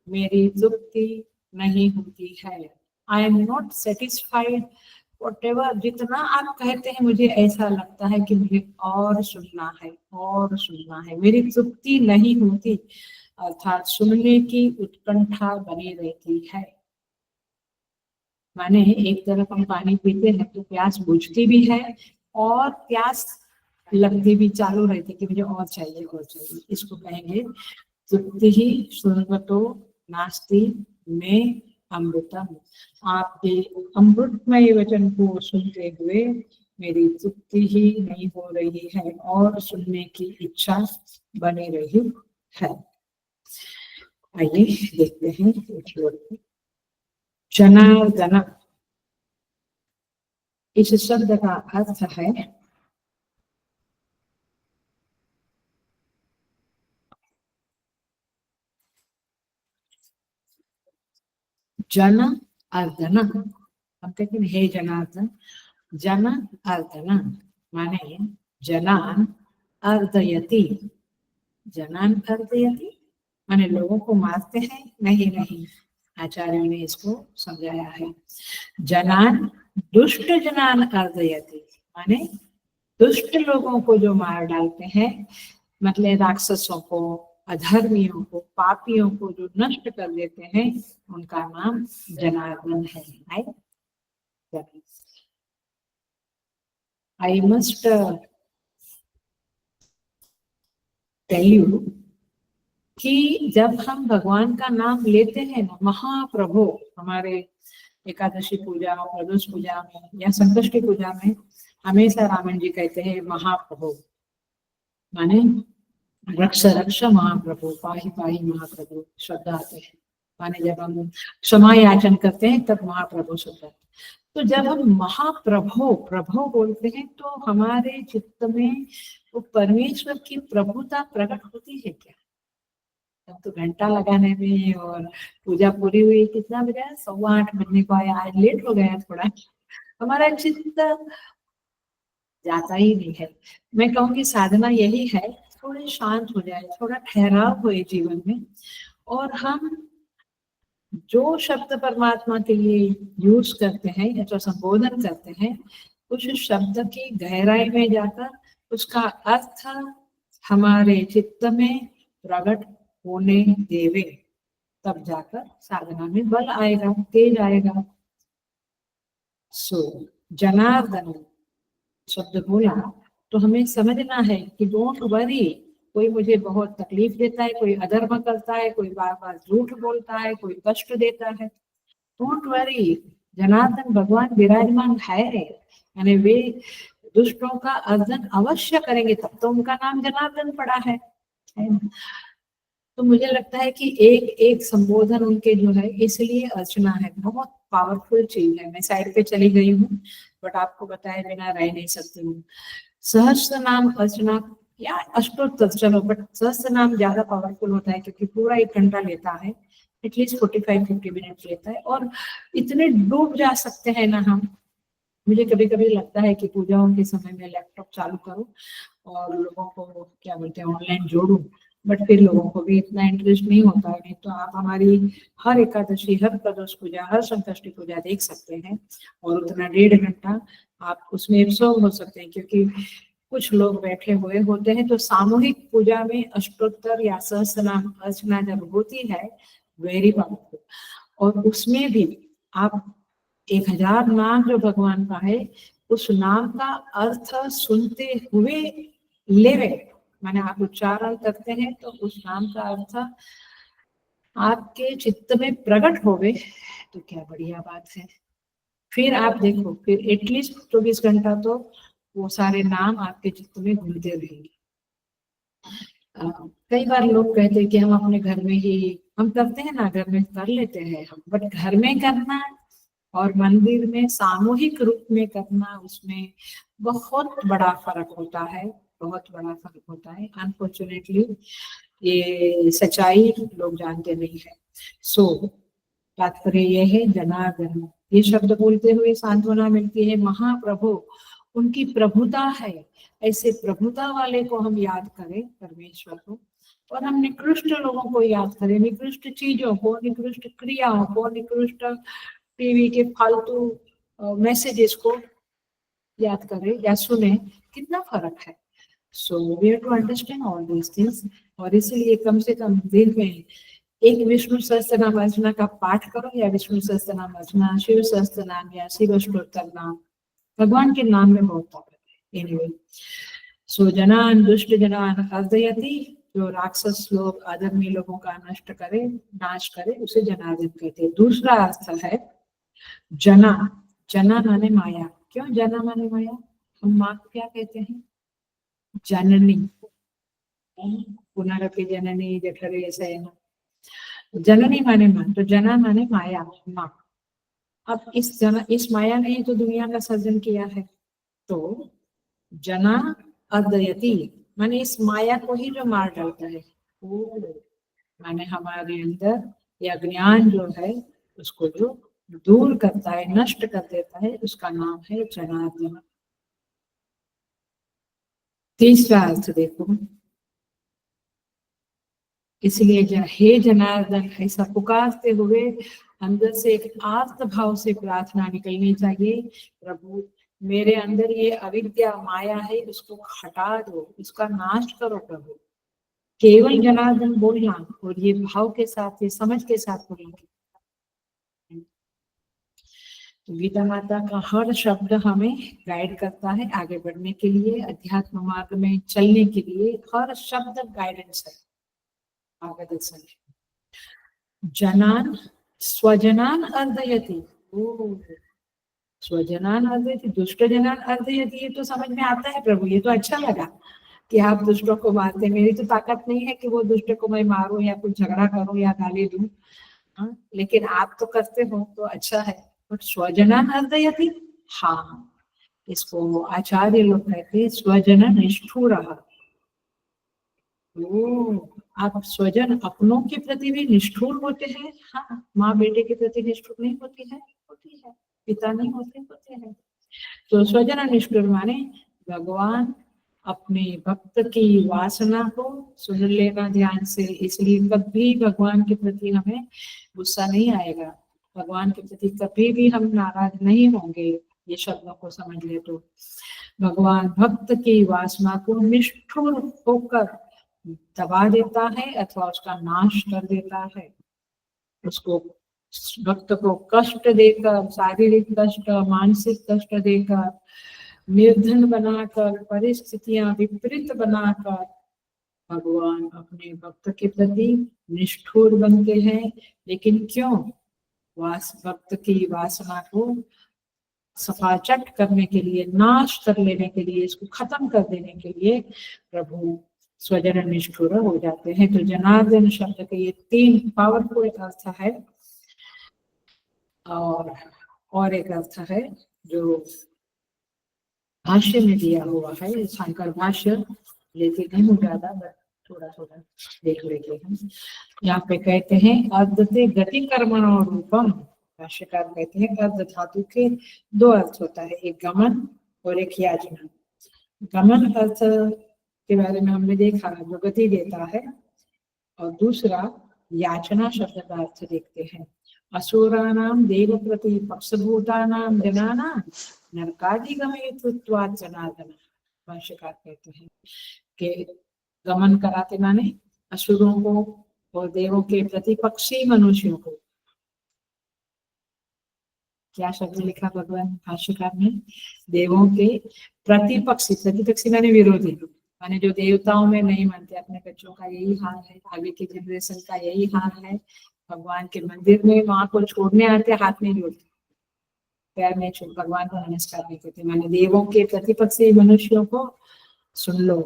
मेरी तृप्ति नहीं होती है। I am not satisfied, whatever जितना आप कहते हैं मुझे ऐसा लगता है कि मुझे और सुनना है, और सुनना है, मेरी तृप्ति नहीं होती, अर्थात सुनने की उत्कंठा बनी रहती है। माने एक तरफ हम पानी पीते हैं तो प्यास बुझती भी है और प्यास लगती भी चालू रहती है कि मुझे और चाहिए, और चाहिए। इसको कहेंगे तृप्ति ही शृण्वतो नास्ति में अमृतम, आपके अमृतमय वचन को सुनते हुए मेरी तृप्ति ही नहीं हो रही है और सुनने की इच्छा बनी रही है। आइए देखते हैं जनार्दन, इस शब्द का अर्थ है जन अर्दन। हम कहते हैं हे जनार्दन, जन अर्दन माने जनान अर्दयति, जनान अर्दयति माने लोगों को मारते हैं, नहीं नहीं, आचार्यों ने इसको समझाया है। जनान दुष्ट जनान अर्दयति माने दुष्ट लोगों को जो मार डालते हैं, मतलब राक्षसों को, अधर्मियों को, पापियों को जो नष्ट कर देते हैं, उनका नाम जनार्दन है। आई मस्ट टेल यू कि जब हम भगवान का नाम लेते हैं ना, महाप्रभु, हमारे एकादशी पूजा, प्रदोष पूजा में या संकष्टी पूजा में हमेशा रामन जी कहते हैं महाप्रभु, माने रक्ष रक्ष महाप्रभु, पाहि पाहि महाप्रभु शब्द आते हैं। माने जब हम क्षमा याचन करते हैं तब महाप्रभु शब्द आते हैं। तो जब हम महाप्रभु प्रभु बोलते हैं तो हमारे चित्त में वो परमेश्वर की प्रभुता प्रकट होती है क्या? तब तो घंटा लगाने में और पूजा पूरी हुई, कितना बजा, 8:15 बजने को आया, आज लेट हो गया थोड़ा, हमारा चित्त जाता ही नहीं है। मैं कहूँगी साधना यही है, थोड़े शांत हो जाए, थोड़ा ठहराव हो जीवन में, और हम जो शब्द परमात्मा के लिए यूज करते हैं या जो संबोधन करते हैं, उस शब्द की गहराई में जाकर उसका अर्थ हमारे चित्त में प्रकट होने देवे, तब जाकर साधना में बल आएगा, तेज आएगा। सो जनार्दन शब्द बोला तो हमें समझना है कि डोंट वरी, कोई मुझे बहुत तकलीफ देता है, कोई अधर्म करता है, कोई बार बार झूठ बोलता है, कोई कष्ट देता है, डोंट वरी, जनार्दन भगवान विराजमान है, यानी वे दुष्टों का अर्जन अवश्य करेंगे, तब तो उनका नाम जनार्दन पड़ा है। तो मुझे लगता है कि एक एक संबोधन उनके जो है, इसलिए अर्चना है, बहुत पावरफुल चीज है। मैं साइड पे चली गई हूँ, बट आपको बताए बिना रह नहीं सकती हूँ। सहस्त्र नाम अर्चना या अष्टोत्तर चलो, बट सहस्त्र नाम ज्यादा पावरफुल होता है क्योंकि पूरा 1 घंटा लेता है, एटलीस्ट 45-50 मिनट लेता है, और इतने डूब जा सकते हैं ना हम मुझे कभी कभी लगता है कि पूजाओं के समय में लैपटॉप चालू करूं और लोगों को क्या बोलते हैं ऑनलाइन जोड़ूं, बट फिर लोगों को भी इतना इंटरेस्ट नहीं होता है। नहीं तो आप हमारी हर एकादशी, हर प्रदोष पूजा, हर संकष्टी पूजा देख सकते हैं और उतना 1.5 घंटा आप उसमें एब्सॉर्ब हो सकते हैं, क्योंकि कुछ लोग बैठे हुए होते हैं। तो सामूहिक पूजा में अष्टोत्तर या सहस्त्रनाम अर्चना जब होती है, वेरी पावरफुल, और उसमें भी आप 1000 नाम जो भगवान का है, उस नाम का अर्थ सुनते हुए लेवे, माने आप उच्चारण करते हैं तो उस नाम का अर्थ आपके चित्त में प्रकट होवे, तो क्या बढ़िया बात है। फिर आप देखो, फिर एटलीस्ट 24 घंटा तो वो सारे नाम आपके चित्त में घूमते रहेंगे। कई बार लोग कहते हैं कि हम अपने घर में ही हम करते हैं ना, घर में कर लेते हैं हम, बट घर में करना और मंदिर में सामूहिक रूप में करना, उसमें बहुत बड़ा फर्क होता है, बहुत बड़ा फर्क होता है। अनफॉर्चुनेटली ये सच्चाई लोग जानते नहीं है। सो तात्पर्य यह है, जनार्दन ये शब्द बोलते हुए सांत्वना मिलती है। महाप्रभु उनकी प्रभुता है, ऐसे प्रभुता वाले को हम याद करें, परमेश्वर को, और हम निकृष्ट लोगों को याद करें, निकृष्ट चीजों को, निकृष्ट क्रियाओं को, निकृष्ट टीवी के फालतू मैसेजेस को याद करें या सुने, कितना फर्क है। So we have to understand all these things. और इसलिए कम से कम दिन में एक विष्णु सहस्त्रनाम अर्चना का पाठ करो, या विष्णु सहस्त्रनाम अर्चना, शिव सहस्त्रनाम या शिव अष्टोत्तर नाम, भगवान के नाम में बहुत ताकत है। एनीवे, सो जनान दुष्ट जनान अर्दयति, जो राक्षस लोग, अधर्मी लोगों का नष्ट करे, नाश करे, उसे जनार्दन कहते हैं। दूसरा अर्थ है जना। जना माने माया। क्यों जना माने माया? हम माँ को क्या कहते हैं? जननी। पुनरपि जननी जठरे शयन। जननी माने माँ, तो जना माने माया, माँ। अब इस माया ने तो दुनिया का सर्जन किया है, तो जना अर्दयति माने इस माया को ही जो मार डालता है, वो माने हमारे अंदर या ज्ञान जो है उसको जो दूर करता है, नष्ट कर देता है, उसका नाम है जनार्दन। तीसरा अर्थ देखो, इसलिए हे जनार्दन ऐसा पुकारते हुए अंदर से एक आर्त भाव से प्रार्थना निकलनी चाहिए, प्रभु मेरे अंदर ये अविद्या माया है, उसको हटा दो, इसका नाश करो प्रभु। केवल जनार्दन बोलना, और ये भाव के साथ, ये समझ के साथ बोलना। तो गीता माता का हर शब्द हमें गाइड करता है आगे बढ़ने के लिए, अध्यात्म मार्ग में चलने के लिए हर शब्द गाइडेंस है, मार्गदर्शन है। जनान स्वजनान अर्दयति, स्वजनान अर्दयति, दुष्ट जनान अर्दयति, ये तो समझ में आता है प्रभु, ये तो अच्छा लगा कि आप दुष्टों को मारते। मेरी तो ताकत नहीं है कि वो दुष्ट को मैं मारूं या कुछ झगड़ा करूं या गाली दूं, लेकिन आप तो करते हो तो अच्छा है। बट स्वजनान अर्दयति, हाँ, इसको आचार्य लोग कहते हैं स्वजन निष्ठुर। आप स्वजन अपनों के प्रति भी निष्ठुर होते हैं? हाँ, माँ बेटे के प्रति निष्ठुर नहीं होती है? होती है। पिता नहीं होते? होते हैं। तो स्वजन निष्ठुर माने भगवान अपने भक्त की वासना को सुन लेना ध्यान से, इसलिए कभी भगवान के प्रति हमें गुस्सा नहीं आएगा, भगवान के प्रति कभी भी हम नाराज नहीं होंगे। ये शब्दों को समझ ले तो भगवान भक्त की वासना को निष्ठुर होकर दबा देता है अथवा उसका नाश कर देता है। उसको, भक्त को कष्ट देकर, शारीरिक कष्ट, मानसिक कष्ट देकर, निर्धन बनाकर, परिस्थितियां विपरीत बनाकर भगवान अपने भक्त के प्रति निष्ठुर बनते हैं। लेकिन क्यों? भक्त की वासना को सफाचट करने के लिए, नाश कर लेने के लिए, इसको खत्म कर देने के लिए प्रभु स्वजन निष्ठुर हो जाते हैं। तो जनार्दन शब्द के ये 3 पावरफुल अर्थ है। और एक अर्थ है जो भाष्य में दिया हुआ है, शंकर भाष्य लेते नहीं हो ज्यादा, बट थोड़ा थोड़ा देख लेते हैं। यहाँ पे कहते हैं अर्धते गति कर्मणो रूपम, भाष्यकार कहते हैं अर्ध धातु के दो अर्थ होता है, एक गमन और एक याचना। गमन अर्थ के बारे में हमने देखा जो गति देता है, और दूसरा याचना शब्द का अर्थ देखते हैं। असुराणाम देव प्रति पक्षभूतानाम जनानाम नरकादिगमयित्वात् जनार्दन। भाष्यकार कहते हैं कि गमन कराते माने असुरों को और देवों के प्रतिपक्षी मनुष्यों को। क्या शब्द लिखा भगवान भाष्यकार ने? देवों के प्रतिपक्षी, प्रतिपक्षी माने विरोधी, माने जो देवताओं में नहीं मानते। अपने बच्चों का यही हाल है, आगे की जनरेशन का यही हाल है। भगवान के मंदिर में वहां को छोड़ने आते, हाथ नहीं जोड़ते, पैर नहीं छोड़, भगवान को नमस्कार नहीं करते। माने देवों के प्रतिपक्षी मनुष्यों को सुन लो,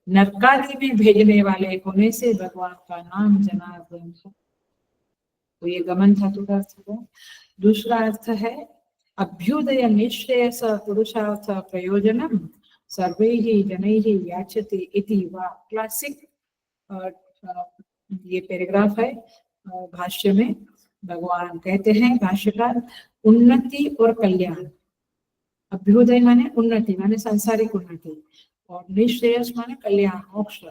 नरकादि में भेजने वाले होने से भगवान का नाम जनार्दन है। तो ये गमन धातु का अर्थ है। दूसरा अर्थ है अभ्युदय निश्रेयस पुरुषार्थ प्रयोजनम सर्वैः जनैः याचते इति वा। क्लासिक ये पैराग्राफ है भाष्य में। भगवान कहते हैं भाष्यकार, उन्नति और कल्याण। अभ्युदय माने उन्नति, माने सांसारिक उन्नति, और निश्रेयस माने कल्याण, मोक्ष।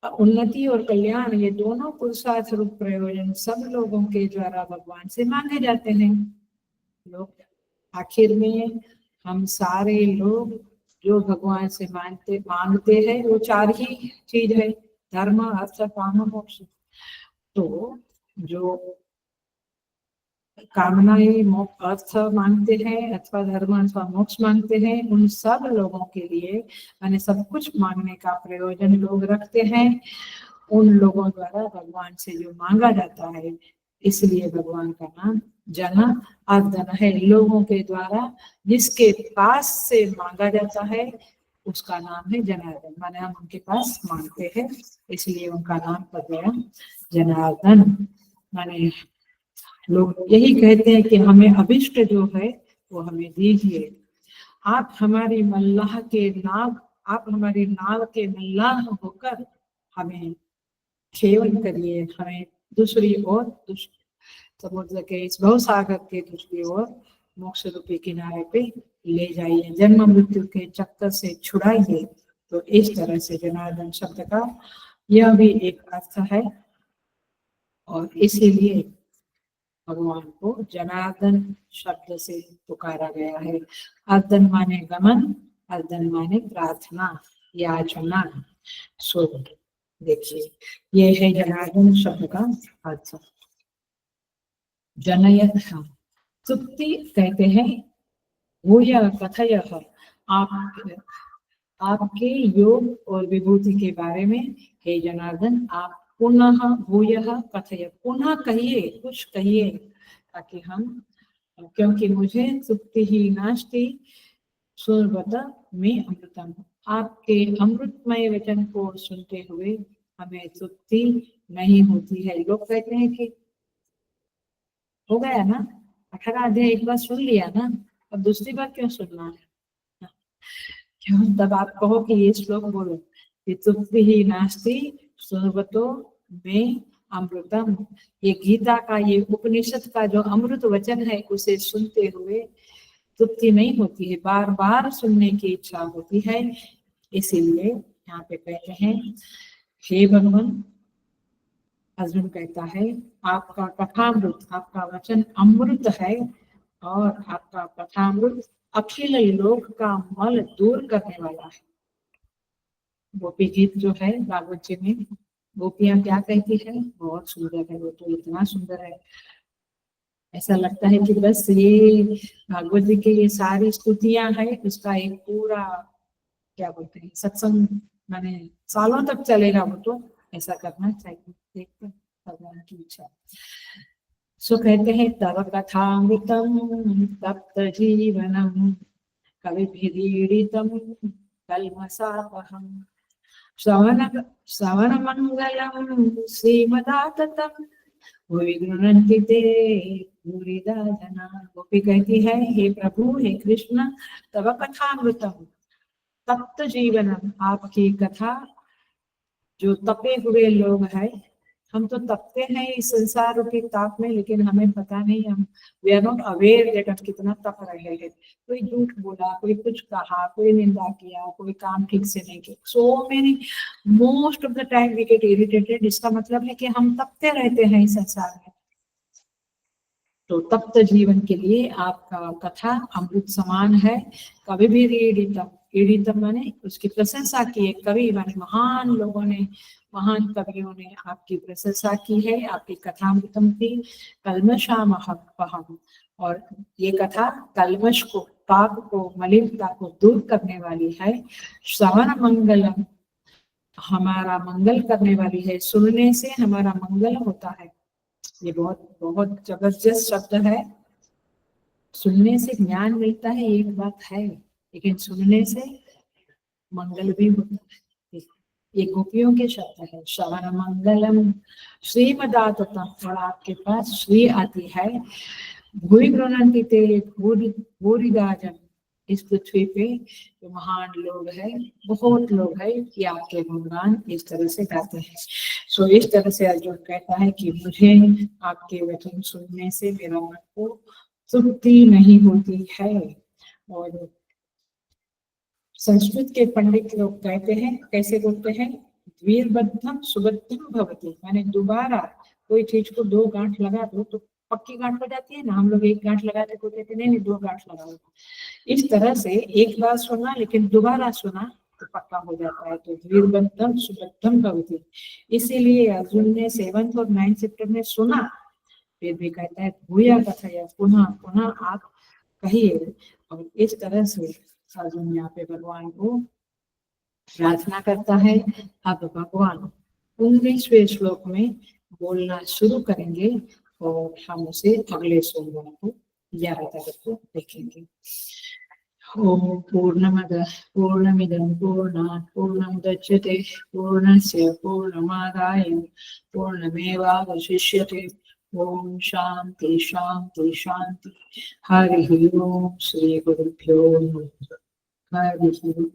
उन्नति और कल्याण ये दोनों पुरुषार्थ रूप प्रयोजन सब लोगों के द्वारा भगवान से मांगे जाते हैं। लोग आखिर में हम सारे लोग जो भगवान से मांगते हैं वो चार ही चीज है, धर्म अर्थ काम मोक्ष। तो जो कामनाएं अर्थ मांगते हैं अथवा धर्म अथवा मोक्ष मांगते हैं, उन सब लोगों के लिए माने सब कुछ मांगने का प्रयोजन लोग रखते हैं। उन लोगों द्वारा भगवान से जो मांगा जाता है, इसलिए भगवान का नाम जनार्दन है। लोगों के द्वारा जिसके पास से मांगा जाता है उसका नाम है जनार्दन, माने हम उनके पास मांगते हैं इसलिए उनका नाम पड़ गया जनार्दन। माने लोग यही कहते हैं कि हमें अभिष्ट जो है वो हमें दीजिए। आप हमारी मल्लाह के नाव, आप हमारी नाव के मल्लाह होकर हमें खेवन करिए, हमें दूसरी ओर समुद्र के इस भवसागर के दूसरी ओर मोक्ष रूपी किनारे पे ले जाइए, जन्म मृत्यु के चक्कर से छुड़ाइए। तो इस तरह से जनार्दन शब्द का यह भी एक अर्थ है, और इसीलिए भगवान को जनार्दन शब्द से पुकारा गया है। अर्दन माने गमन, अर्दन माने प्रार्थना, याचना। सो देखिए ये है जनार्दन शब्द का अर्थ। जनयत तृप्ति कहते हैं भूय कथय, आपके योग और विभूति के बारे में हे जनार्दन आप पुनः भूय कथय, पुनः कहिए, कुछ कहिए ताकि हम, क्योंकि मुझे तृप्ति ही नास्ति सुरवत में अमृतम। आपके अमृतमय वचन को सुनते हुए हमें तृप्ति नहीं होती है। लोग कहते हैं कि हो गया ना 18 अध्याय एक बार सुन लिया ना, अब दूसरी बार क्यों सुनना है? क्यों? तब आप कहो कि ये श्लोक बोलो कि तृप्ति ही नास्ति सुरवतो में अमृतम। ये गीता का, ये उपनिषद का जो अमृत वचन है उसे सुनते हुए तृप्ति नहीं होती है, बार बार सुनने की इच्छा होती है। इसीलिए यहाँ पे कहते हैं हे भगवान, अर्जुन कहता है आपका कथामृत, आपका वचन अमृत है, और आपका कथामृत अखिल लोक का मल दूर करने वाला है। गोपी गीत जो है भागवत जी में गोपियां क्या कहती है, बहुत सुंदर है, वो तो इतना सुंदर है, ऐसा लगता है कि बस ये भागवत जी की ये सारी स्तुतियां है, उसका एक पूरा क्या बोलते हैं सत्संग, माने सालों तक चलेगा वो, तो ऐसा करना चाहिए। देखते भगवान की इच्छा। सो कहते हैं तव कथामृतम तप्त जीवनम कविभिरीडितम कल्मषापहम् श्रवण मंगलम श्रीमदाततम भुवि गृह्णन्ति ते भूरिदा जना। गोपी कहती है हे प्रभु, हे कृष्ण, तव कथामृतम तप्त जीवनम, आपकी कथा जो तपे हुए लोग हैं हम तो तपते हैं इस संसार रूपी ताप में, लेकिन हमें पता नहीं, हम we are not aware that हम कितना तप रहे हैं। कोई झूठ बोला, कोई कुछ कहा, कोई निंदा किया, कोई काम ठीक से नहीं किया, so many most of the time we get irritated. इसका मतलब है कि हम तपते रहते हैं इस संसार में। तो तप्त जीवन के लिए आपका कथा अमृत समान है। कभी भी रीडितम, ईडितम माने उसकी प्रशंसा की है, कवि माने महान लोगों ने, महान कवियों ने आपकी प्रशंसा की है, आपकी कथा अमृतम थी। कल्मषामहम, और ये कथा कल्मश को, पाप को, मलिनता को दूर करने वाली है। श्रवण मंगलम, हमारा मंगल करने वाली है, सुनने से हमारा मंगल होता है। ये बहुत बहुत जबरदस्त शब्द है। सुनने से ज्ञान मिलता है एक बात है, लेकिन सुनने से मंगल भी होता है। ये गोपियों के शब्द है। श्रवण मंगलम श्रीमदातता, और आपके पास श्री आती है। भूरि गृह्णन्ति ते भूरिदा जन, इस पृथ्वी पे जो महान लोग हैं, बहुत लोग हैं कि आपके गुणगान इस तरह से गाते हैं। सो इस तरह से अर्जुन कहता है कि मुझे आपके वचन सुनने से मेरा मन को तृप्ति नहीं होती है। और संस्कृत के पंडित लोग कहते हैं, कैसे बोलते हैं, द्विर्बद्धम सुबद्धम भवति, माने दोबारा कोई चीज को दो गांठ लगा दो तो पक्की गांठ हो जाती है ना। हम लोग एक गांठ लगाते तो कहते नहीं, दो गांठ लगाओ। इस तरह से एक बार सुना लेकिन दोबारा सुना तो पक्का हो जाता है। तो द्विर्बद्धम सुबद्धम भवति, इसीलिए अर्जुन ने 7th और 9th चैप्टर में सुना, फिर भी कहता है भूया कथया, पुनः पुनः आप कहिए। और इस तरह से अर्जुन यहाँ पे भगवान को प्रार्थना करता है। अब भगवान 19वें श्लोक में बोलना शुरू करेंगे और हम उसे अगले सोमवार को 11 तारीख को देखेंगे। ओम पूर्णमदः पूर्णमिदं पूर्णात् पूर्णमुदच्यते पूर्णस्य पूर्णमादाय पूर्णमेवावशिष्यते। ओम शांति शांति शांति। हरि ओम। श्री गुरुभ्यो नमः। हरि ओम।